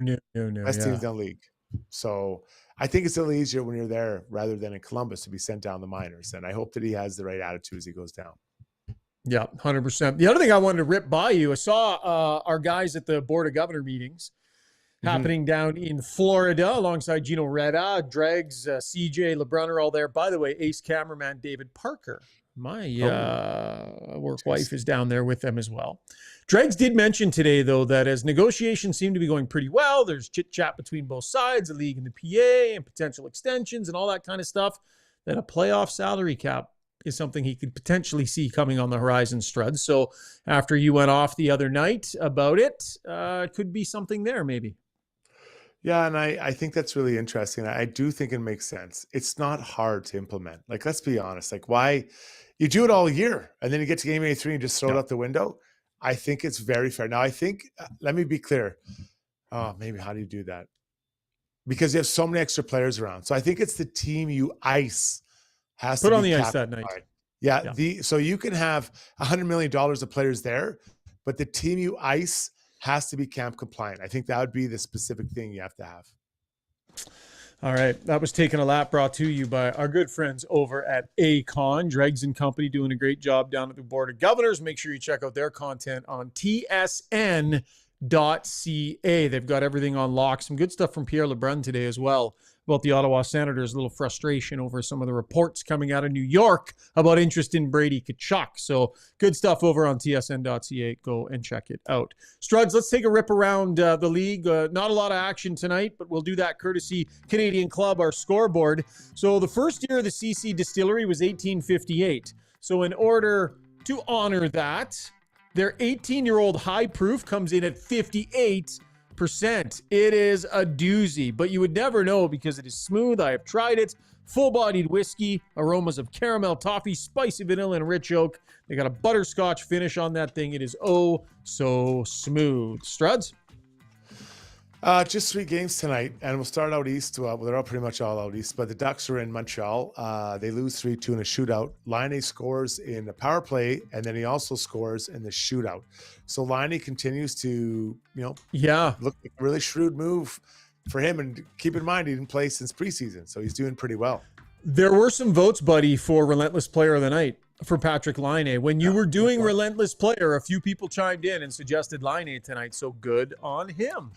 Best teams in the league. So I think it's a little easier when you're there rather than in Columbus to be sent down the minors. And I hope that he has the right attitude as he goes down. Yeah, 100%. The other thing I wanted to rip by you, I saw our guys at the Board of Governor meetings happening down in Florida alongside Gino Reda, Dregs, CJ, LeBrun are all there. By the way, ace cameraman David Parker, my work wife, is down there with them as well. Dregs did mention today, though, that as negotiations seem to be going pretty well, there's chit-chat between both sides, the league and the PA, and potential extensions and all that kind of stuff, that a playoff salary cap is something he could potentially see coming on the horizon, Strud. So after you went off the other night about it, could be something there maybe. Yeah, and I think that's really interesting. I do think it makes sense. It's not hard to implement. Like, let's be honest. Like, why you do it all year and then you get to game 83 and just throw it out the window? I think it's very fair. Now, I think, let me be clear. Maybe how do you do that? Because you have so many extra players around. So I think it's the team you ice has put to on be the ice that night. Yeah. So you can have $100 million of players there, but the team you ice has to be camp compliant. I think that would be the specific thing you have to have. All right. That was Taking a Lap, brought to you by our good friends over at Acon. Dregs and Company doing a great job down at the Board of Governors. Make sure you check out their content on tsn.ca. They've got everything on lock. Some good stuff from Pierre LeBrun today as well about the Ottawa Senators, a little frustration over some of the reports coming out of New York about interest in Brady Tkachuk. So good stuff over on tsn.ca. Go and check it out. Struds, let's take a rip around the league. Not a lot of action tonight, but we'll do that courtesy Canadian Club, our scoreboard. So the first year of the CC Distillery was 1858. So in order to honor that, their 18-year-old high proof comes in at 58%. It is a doozy, but you would never know because it is smooth. I have tried it. Full-bodied whiskey, aromas of caramel, toffee, spicy vanilla, and rich oak. They got a butterscotch finish on that thing. It is oh so smooth. Struds? Just 3 games tonight, and we'll start out east. Well, they're all pretty much all out east, but the Ducks are in Montreal. They lose 3-2 in a shootout. Laine scores in the power play, and then he also scores in the shootout. So Laine continues to, look like a really shrewd move for him. And keep in mind, he didn't play since preseason, so he's doing pretty well. There were some votes, buddy, for Relentless Player of the Night for Patrick Laine. When you were doing Relentless Player, a few people chimed in and suggested Laine tonight, so good on him.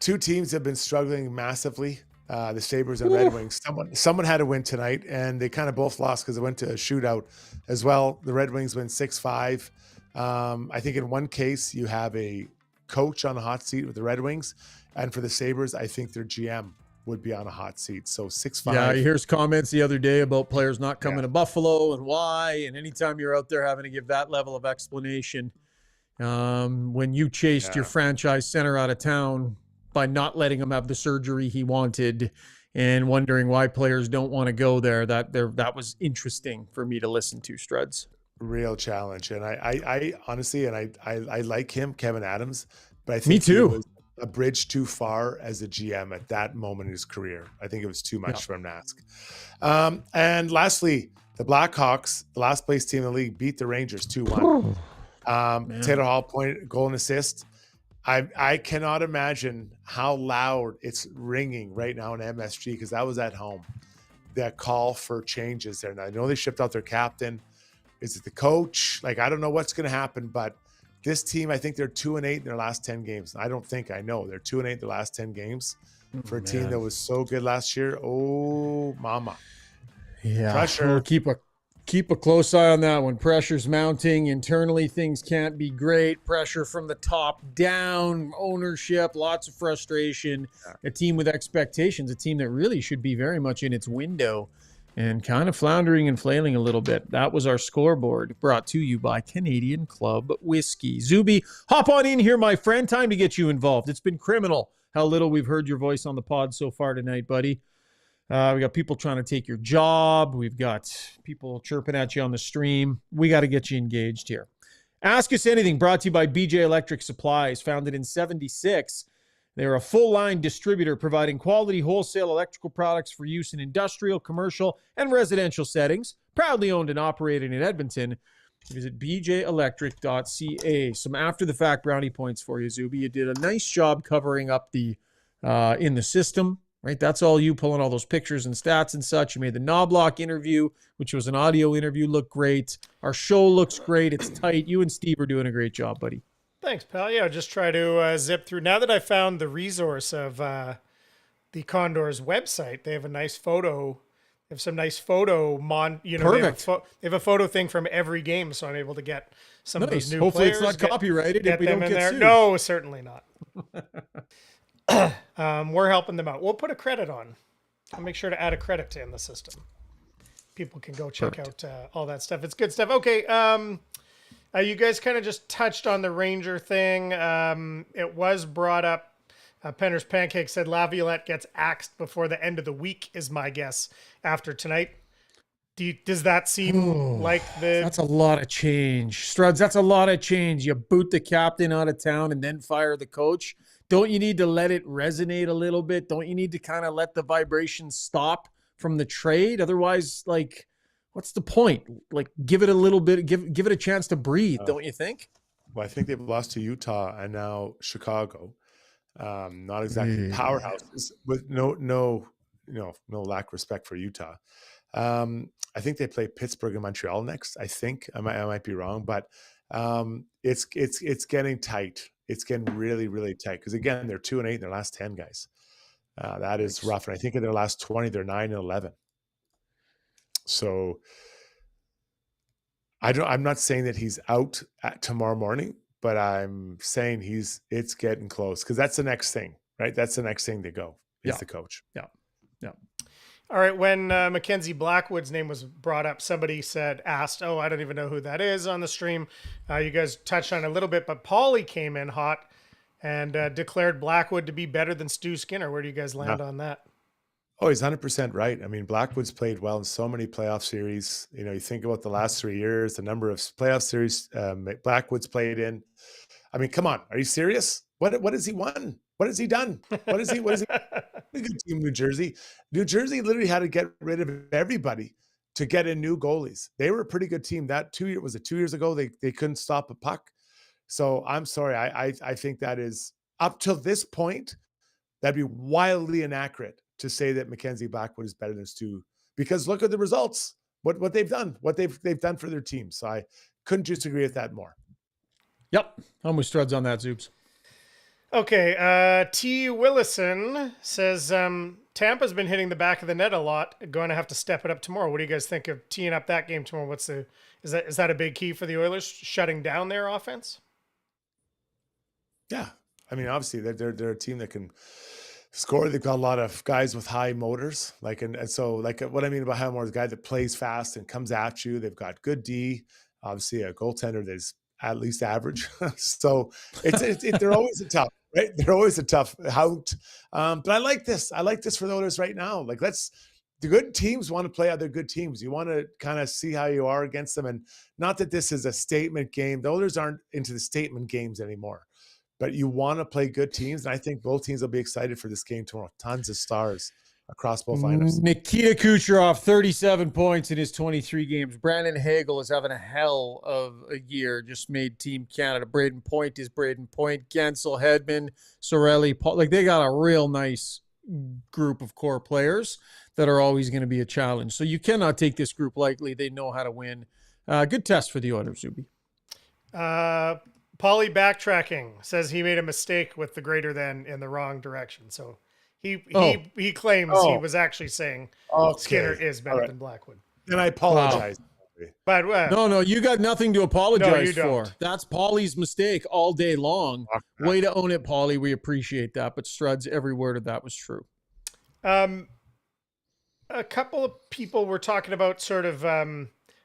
2 teams have been struggling massively, the Sabres and Red Wings. Someone had to win tonight, and they kind of both lost because they went to a shootout as well. The Red Wings win 6-5. I think in one case, you have a coach on a hot seat with the Red Wings, and for the Sabres, I think their GM would be on a hot seat. So 6-5. Yeah, here's comments the other day about players not coming to Buffalo and why, and anytime you're out there having to give that level of explanation, when you chased your franchise center out of town by not letting him have the surgery he wanted and wondering why players don't want to go there. That was interesting for me to listen to, Struds. Real challenge. And I honestly, and I like him, Kevin Adams, but I think me too. He was a bridge too far as a GM at that moment in his career. I think it was too much for him to ask. And lastly, the Blackhawks, the last place team in the league, beat the Rangers 2-1. Taylor Hall goal and assist. I cannot imagine how loud it's ringing right now in MSG because that was at home. That call for changes there. Now, I know they shipped out their captain. Is it the coach? I don't know what's going to happen, but this team, I think they're 2-8 in their last 10 games. I know they're 2-8 in their last 10 games for a team that was so good last year. Oh, mama. Yeah. Pressure. We'll keep a close eye on that one. Pressure's mounting. Internally, things can't be great. Pressure from the top down, ownership, lots of frustration. A team with expectations, a team that really should be very much in its window and kind of floundering and flailing a little bit. That was our scoreboard, brought to you by Canadian Club Whiskey. Zuby, hop on in here, my friend. Time to get you involved. It's been criminal how little we've heard your voice on the pod so far tonight, buddy. We got people trying to take your job. We've got people chirping at you on the stream. We got to get you engaged here. Ask Us Anything, brought to you by BJ Electric Supplies, founded in 1976. They're a full-line distributor providing quality wholesale electrical products for use in industrial, commercial, and residential settings. Proudly owned and operated in Edmonton. Visit bjelectric.ca. Some after-the-fact brownie points for you, Zuby. You did a nice job covering up the in the system. Right, that's all you pulling all those pictures and stats and such. You made the Knoblauch interview, which was an audio interview, look great. Our show looks great. It's tight. You and Steve are doing a great job, buddy. Thanks, pal. Yeah, just try to zip through. Now that I found the resource of the Condors website, they have a nice photo. They have some nice photo Perfect. They have a photo thing from every game, so I'm able to get some of those new Hopefully players. it's not copyrighted if we them don't in get there. sued. No, certainly not. We're helping them out. We'll put a credit on. I'll make sure to add a credit in the system. People can go check out all that stuff. It's good stuff. Okay. You guys kind of just touched on the Ranger thing. It was brought up. Penner's Pancake said Laviolette gets axed before the end of the week is my guess after tonight. Does that seem like the... That's a lot of change. Struds, that's a lot of change. You boot the captain out of town and then fire the coach. Don't you need to let it resonate a little bit? Don't you need to kind of let the vibration stop from the trade? Otherwise, what's the point? Give it a little bit, give it a chance to breathe, don't you think? Well, I think they've lost to Utah and now Chicago. Not exactly powerhouses, with no lack of respect for Utah. I think they play Pittsburgh and Montreal next. I think I might be wrong, but it's getting tight. It's getting really, really tight because again, they're 2-8 in their last 10, guys. That is rough. And I think in their last 20, they're 9-11. So I'm not saying that he's out tomorrow morning, but I'm saying it's getting close, because that's the next thing, right? That's the next thing to go is the coach. Yeah. All right. When Mackenzie Blackwood's name was brought up, somebody asked, I don't even know who that is on the stream. You guys touched on it a little bit, but Paulie came in hot and declared Blackwood to be better than Stu Skinner. Where do you guys land on that? Oh, he's 100% right. I mean, Blackwood's played well in so many playoff series. You know, you think about the last 3 years, the number of playoff series Blackwood's played in. I mean, come on. Are you serious? What has he won? What has he done? What is he? A good team, New Jersey. New Jersey literally had to get rid of everybody to get in new goalies. They were a pretty good team. That 2 years ago, they couldn't stop a puck. So I'm sorry. I think that is, up till this point, that'd be wildly inaccurate to say that Mackenzie Blackwood is better than Stu, because look at the results, what they've done, what they've done for their team. So I couldn't disagree with that more. Yep. I'm with Struds on that, Zoobs. Okay, T. Willison says Tampa's been hitting the back of the net a lot. Going to have to step it up tomorrow. What do you guys think of teeing up that game tomorrow? Is that a big key for the Oilers, shutting down their offense? Yeah, I mean, obviously they're a team that can score. They've got a lot of guys with high motors, and so what I mean about high motors, a guy that plays fast and comes at you. They've got good D, obviously a goaltender that's at least average. So they're always a tough. Right, they're always a tough out, but I like this. I like this for the Oilers right now. Like, the good teams want to play other good teams. You want to kind of see how you are against them, and not that this is a statement game. The Oilers aren't into the statement games anymore, but you want to play good teams, and I think both teams will be excited for this game tomorrow. Tons of stars across both lineups. Nikita Kucherov, 37 points in his 23 games. Brandon Hagel is having a hell of a year. Just made Team Canada. Braden Point is Braden Point. Gensel, Hedman, Sorelli, Paul. Like, they got a real nice group of core players that are always going to be a challenge. So you cannot take this group lightly. They know how to win. Good test for the Oilers, Zuby. Paulie backtracking says he made a mistake with the greater than in the wrong direction. So he claims he was actually saying Skinner is better than Blackwood. And I apologize. Wow. But no, you got nothing to apologize for. Don't. That's Paulie's mistake all day long. Way to own it, Paulie. We appreciate that. But Struds, every word of that was true. A couple of people were talking about sort of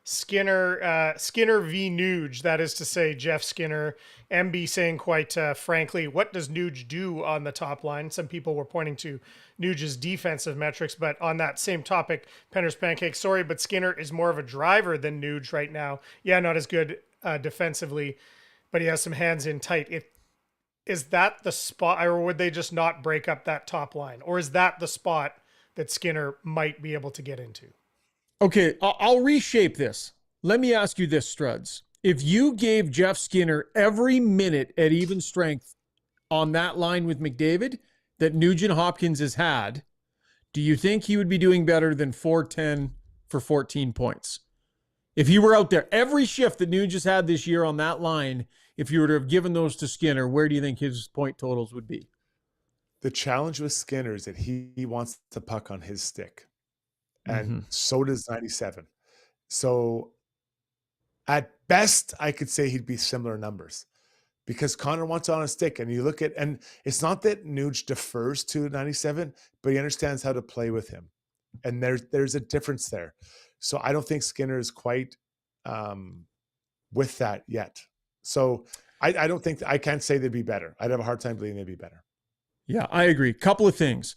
Skinner v. Nuge. That is to say, Jeff Skinner. MB saying quite frankly, what does Nuge do on the top line? Some people were pointing to Nuge's defensive metrics, but on that same topic, Penner's Pancake, sorry, but Skinner is more of a driver than Nuge right now. Yeah, not as good defensively, but he has some hands in tight. Is that the spot, or would they just not break up that top line? Or is that the spot that Skinner might be able to get into? Okay, I'll reshape this. Let me ask you this, Struds. If you gave Jeff Skinner every minute at even strength on that line with McDavid that Nugent Hopkins has had, do you think he would be doing better than 410 for 14 points? If he were out there every shift that Nugent's had this year on that line, if you were to have given those to Skinner, where do you think his point totals would be? The challenge with Skinner is that he wants the puck on his stick. And so does 97. So at best, I could say he'd be similar numbers, because Connor wants it on a stick. And you look at, and it's not that Nuge defers to 97, but he understands how to play with him. And there's a difference there. So I don't think Skinner is quite with that yet. So I don't think, I can't say they'd be better. I'd have a hard time believing they'd be better. Yeah, I agree. Couple of things.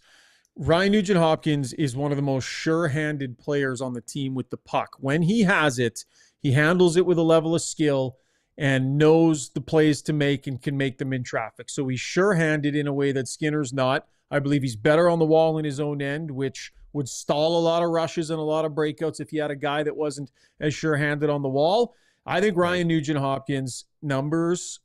Ryan Nugent-Hopkins is one of the most sure-handed players on the team with the puck. When he has it, he handles it with a level of skill and knows the plays to make and can make them in traffic. So he's sure-handed in a way that Skinner's not. I believe he's better on the wall in his own end, which would stall a lot of rushes and a lot of breakouts if you had a guy that wasn't as sure-handed on the wall. I think Ryan Nugent-Hopkins' numbers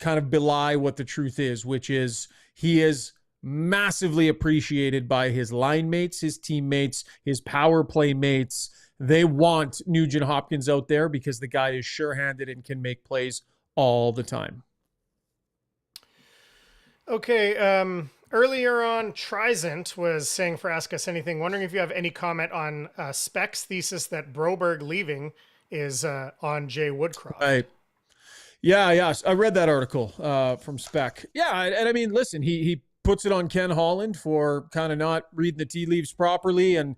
kind of belie what the truth is, which is he is massively appreciated by his line mates, his teammates, his power play mates. They want Nugent Hopkins out there because the guy is sure-handed and can make plays all the time. Okay, Earlier on, Trizent was saying for Ask Us Anything, wondering if you have any comment on Speck's thesis that Broberg leaving is on Jay Woodcroft. Right. Yeah. I read that article from Speck. Yeah, and I mean, listen, he puts it on Ken Holland for kind of not reading the tea leaves properly and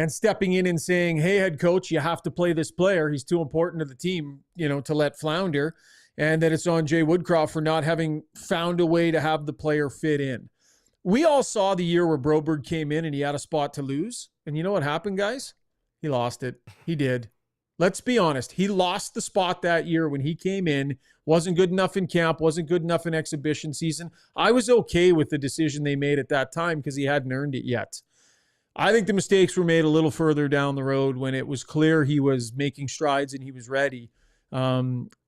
stepping in and saying, hey, head coach, you have to play this player. He's too important to the team, to let flounder. And that it's on Jay Woodcroft for not having found a way to have the player fit in. We all saw the year where Broberg came in and he had a spot to lose. And you know what happened, guys? He lost it. He did. Let's be honest. He lost the spot that year when he came in. Wasn't good enough in camp. Wasn't good enough in exhibition season. I was okay with the decision they made at that time because he hadn't earned it yet. I think the mistakes were made a little further down the road when it was clear he was making strides and he was ready.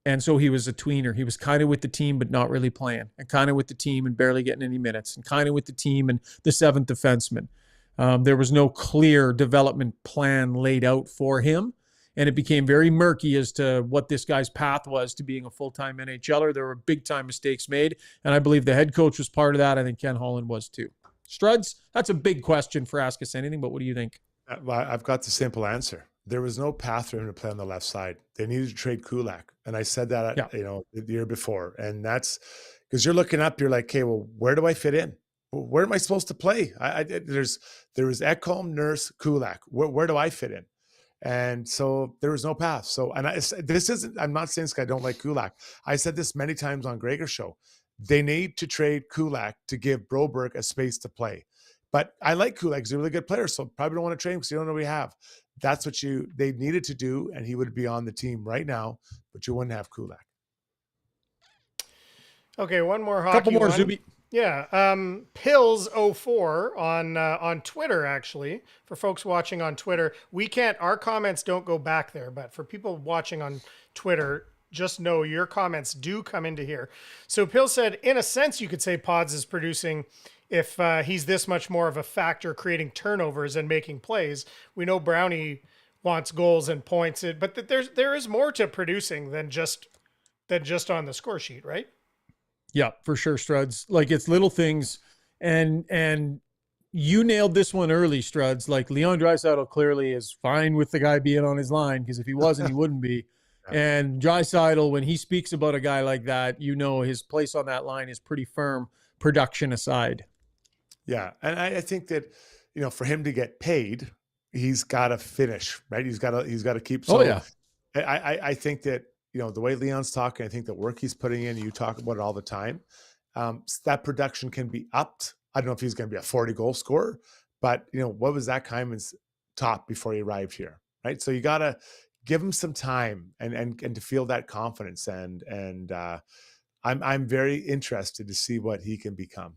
And so he was a tweener. He was kind of with the team, but not really playing, and kind of with the team and barely getting any minutes, and kind of with the team and the seventh defenseman. There was no clear development plan laid out for him, and it became very murky as to what this guy's path was to being a full-time NHLer. There were big-time mistakes made, and I believe the head coach was part of that. I think Ken Holland was too. Struds, that's a big question for Ask Us Anything, but what do you think? I've got the simple answer. There was no path for him to play on the left side. They needed to trade Kulak. And I said that, the year before. And that's because you're looking up, you're like, okay, well, where do I fit in? Where am I supposed to play? There was Ekholm, Nurse, Kulak. Where do I fit in? And so there was no path. So, and I'm not saying this guy don't like Kulak. I said this many times on Gregor's show. They need to trade Kulak to give Broberg a space to play. But I like Kulak. He's a really good player. So probably don't want to trade him because you don't know what we have. That's what they needed to do, and he would be on the team right now, but you wouldn't have Kulak. Okay, one more hockey. Couple more, Zuby. Yeah, Pills04 on Twitter, actually, for folks watching on Twitter. Our comments don't go back there, but for people watching on Twitter, just know your comments do come into here. So Pill said, in a sense, you could say Pods is producing if he's this much more of a factor creating turnovers and making plays. We know Brownie wants goals and points, but there is more to producing than just on the score sheet, right? Yeah, for sure, Struds. Like, it's little things, and you nailed this one early, Struds. Like, Leon Draisaitl clearly is fine with the guy being on his line, because if he wasn't, he wouldn't be. And Draisaitl, when he speaks about a guy like that, his place on that line is pretty firm, production aside. Yeah, and I think that, for him to get paid, he's got to finish, right? He's got to keep. So I think that, the way Leon's talking, I think the work he's putting in, you talk about it all the time, that production can be upped. I don't know if he's going to be a 40-goal scorer, but, what was Zach Hyman's top before he arrived here, right? So you got to give him some time and to feel that confidence. And I'm very interested to see what he can become.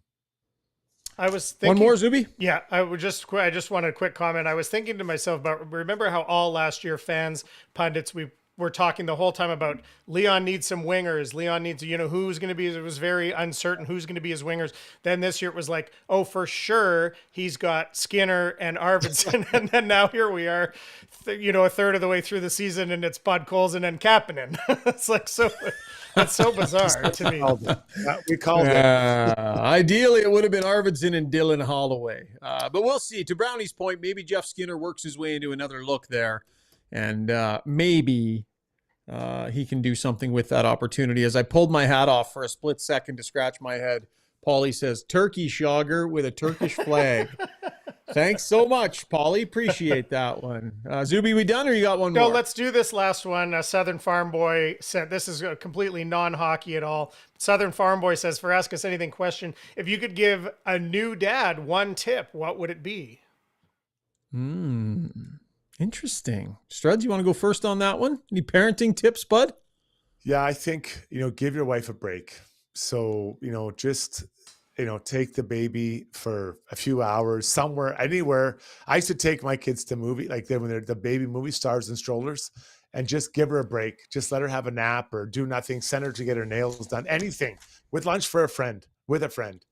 I was thinking, one more, Zuby? Yeah, I just wanted a quick comment. I was thinking to myself about, remember how all last year fans, pundits, we were talking the whole time about Leon needs some wingers. Leon needs, who's going to be, it was very uncertain who's going to be his wingers. Then this year it was like, oh, for sure, he's got Skinner and Arvidsson. And then now here we are, a third of the way through the season, and it's Bud Colson and Kapanen. It's like, so... That's so bizarre to me. We called it. Ideally, it would have been Arvidsson and Dylan Holloway. But we'll see. To Brownie's point, maybe Jeff Skinner works his way into another look there. And maybe he can do something with that opportunity. As I pulled my hat off for a split second to scratch my head, Paulie says, turkey shogger with a Turkish flag. Thanks so much, Paulie. Appreciate that one. Zuby, we done, or you got one more? No, let's do this last one. Southern Farm Boy said, this is completely non-hockey at all. Southern Farm Boy says, for Ask Us Anything question, if you could give a new dad one tip, what would it be? Interesting. Struds, you want to go first on that one? Any parenting tips, bud? Yeah, I think, give your wife a break. So, just... take the baby for a few hours somewhere, anywhere. I used to take my kids to when they're the baby movie stars and strollers, and just give her a break. Just let her have a nap or do nothing. Send her to get her nails done. Anything with lunch with a friend.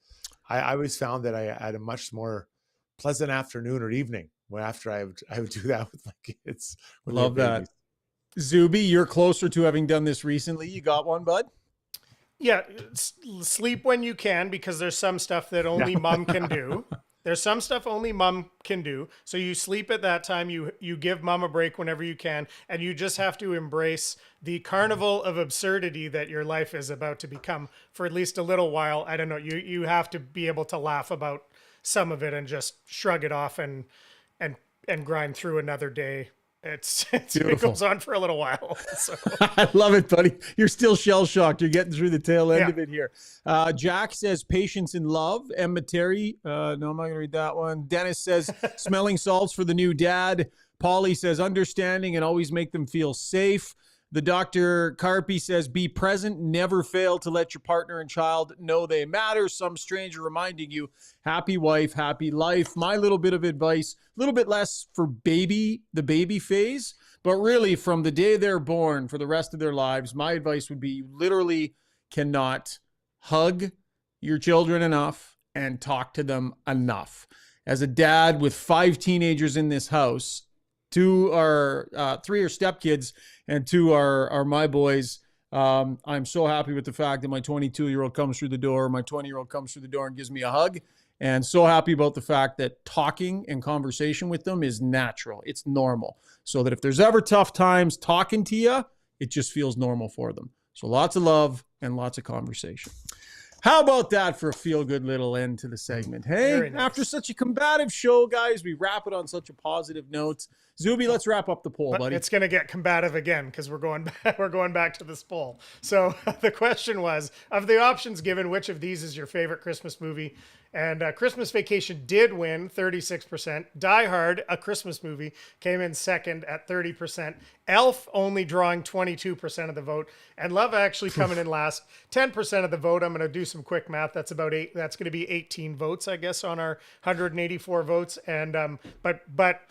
I always found that I had a much more pleasant afternoon or evening after I would do that with my kids. Love that. Zuby, you're closer to having done this recently. You got one, bud? Yeah, sleep when you can, because there's some stuff that only mom can do. There's some stuff only mom can do. So you sleep at that time. You give mom a break whenever you can, and you just have to embrace the carnival of absurdity that your life is about to become for at least a little while. I don't know. You have to be able to laugh about some of it and just shrug it off and grind through another day. It goes on for a little while. So. I love it, buddy. You're still shell shocked. You're getting through the tail end of it here. Jack says patience and love. Emma Terry. No, I'm not going to read that one. Dennis says smelling salts for the new dad. Polly says understanding and always make them feel safe. The Dr. Carpy says be present. Never fail to let your partner and child know they matter. Some stranger reminding you, happy wife, happy life. My little bit of advice, a little bit less for the baby phase, but really from the day they're born for the rest of their lives, my advice would be you literally cannot hug your children enough and talk to them enough. As a dad with 5 teenagers in this house, 3 are stepkids and 2 are my boys. I'm so happy with the fact that my 22-year-old comes through the door, my 20-year-old comes through the door and gives me a hug. And so happy about the fact that talking and conversation with them is natural. It's normal. So that if there's ever tough times talking to you, it just feels normal for them. So lots of love and lots of conversation. How about that for a feel-good little end to the segment? Hey, nice. After such a combative show, guys, we wrap it on such a positive note. Zuby, let's wrap up the poll, buddy. It's going to get combative again because we're going back to this poll. So the question was, of the options given, which of these is your favorite Christmas movie? And Christmas Vacation did win 36%. Die Hard, a Christmas movie, came in second at 30%. Elf only drawing 22% of the vote. And Love Actually coming in last, 10% of the vote. I'm going to do some quick math. That's about 8. That's going to be 18 votes, I guess, on our 184 votes. And but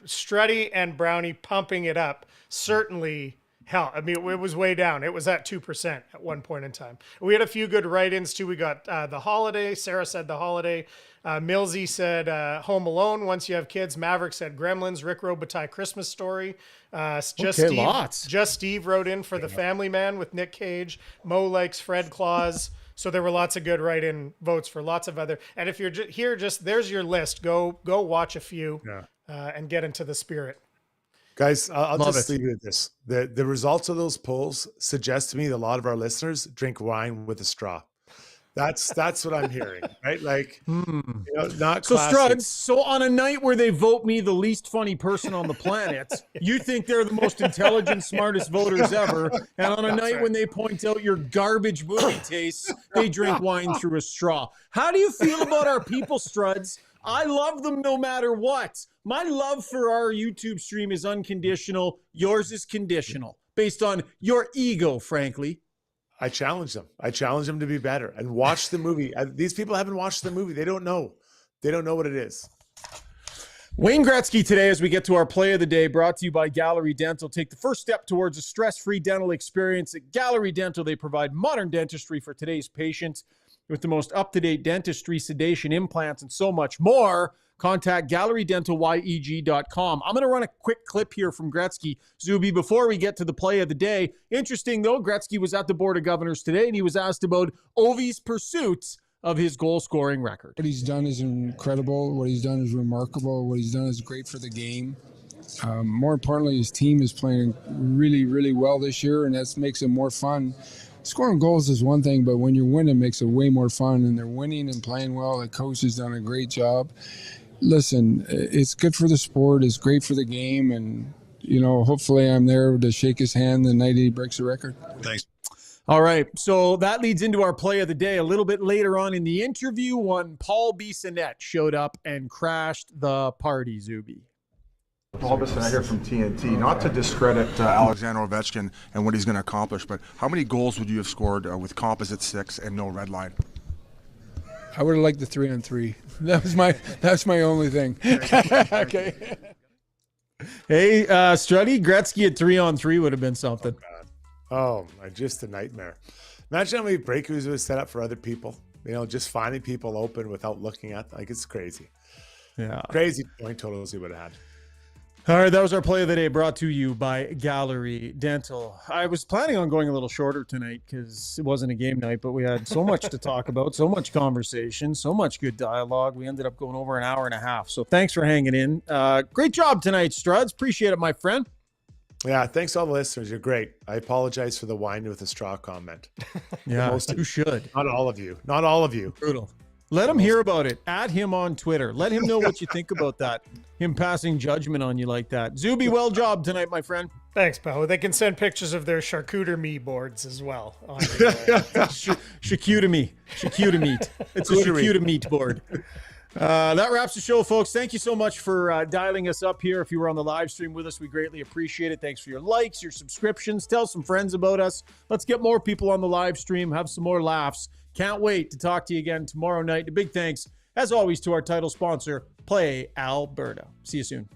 Strudy and Brownie pumping it up certainly. Hell, I mean, it was way down. It was at 2% at one point in time. We had a few good write-ins, too. We got The Holiday. Sarah said The Holiday. Millsy said Home Alone, Once You Have Kids. Maverick said Gremlins. Rick Robitaille, Christmas Story. Just Steve wrote in for The Family Man with Nick Cage. Mo likes Fred Claus. So there were lots of good write-in votes for lots of other. And if you're here, just there's your list. Go watch a few and get into the spirit. Guys, I'll just leave it at this. The results of those polls suggest to me that a lot of our listeners drink wine with a straw. That's what I'm hearing, right? Like, not so classic. Struds. So on a night where they vote me the least funny person on the planet, you think they're the most intelligent, smartest voters ever, and on a night when they point out your garbage movie tastes, they drink wine through a straw. How do you feel about our people, Struds? I love them no matter what. My love for our YouTube stream is unconditional. Yours is conditional, based on your ego, frankly. I challenge them. I challenge them to be better and watch the movie. These people haven't watched the movie. They don't know. They don't know what it is. Wayne Gretzky today, as we get to our play of the day, brought to you by Gallery Dental. Take the first step towards a stress-free dental experience. At Gallery Dental, they provide modern dentistry for today's patients with the most up-to-date dentistry, sedation, implants, and so much more. Contact gallerydentalYEG.com. I'm going to run a quick clip here from Gretzky, Zuby, before we get to the play of the day. Interesting, though, Gretzky was at the Board of Governors today, and he was asked about Ovi's pursuit of his goal-scoring record. What he's done is incredible. What he's done is remarkable. What he's done is great for the game. More importantly, his team is playing really, really well this year, and that makes it more fun. Scoring goals is one thing, but when you're winning, it makes it way more fun, and they're winning and playing well. The coach has done a great job. Listen, it's good for the sport. It's great for the game, and, hopefully I'm there to shake his hand the night he breaks the record. Thanks. All right, so that leads into our play of the day. A little bit later on in the interview, one Paul Bissonnette showed up and crashed the party, Zuby. Paul Bissonnette here from TNT. Not to discredit Alexander Ovechkin and what he's going to accomplish, but how many goals would you have scored with composite 6 and no red line? I would have liked the 3-on-3. That's my only thing. Okay. Hey, Strudy, Gretzky at 3-on-3 would have been something. Oh, just a nightmare. Imagine how many breakers it was set up for other people. Just finding people open without looking at them. Like, it's crazy. Yeah. Crazy point totals he would have had. All right, that was our play of the day, brought to you by Gallery Dental. I was planning on going a little shorter tonight because it wasn't a game night, but we had so much to talk about, so much conversation, so much good dialogue. We ended up going over an hour and a half. So thanks for hanging in. Great job tonight, Struds. Appreciate it, my friend. Yeah, thanks all the listeners. You're great. I apologize for the wine with a straw comment. Yeah, you should. Not all of you. Not all of you. Brutal. Let him hear about it. Add him on Twitter. Let him know what you think about that. Him passing judgment on you like that. Zuby, well job tonight, my friend. Thanks, Bo. They can send pictures of their charcuterie boards as well. Charcuterie. It's a charcuterie board. That wraps the show, folks. Thank you so much for dialing us up here. If you were on the live stream with us, we greatly appreciate it. Thanks for your likes, your subscriptions. Tell some friends about us. Let's get more people on the live stream, have some more laughs. Can't wait to talk to you again tomorrow night. A big thanks, as always, to our title sponsor, Play Alberta. See you soon.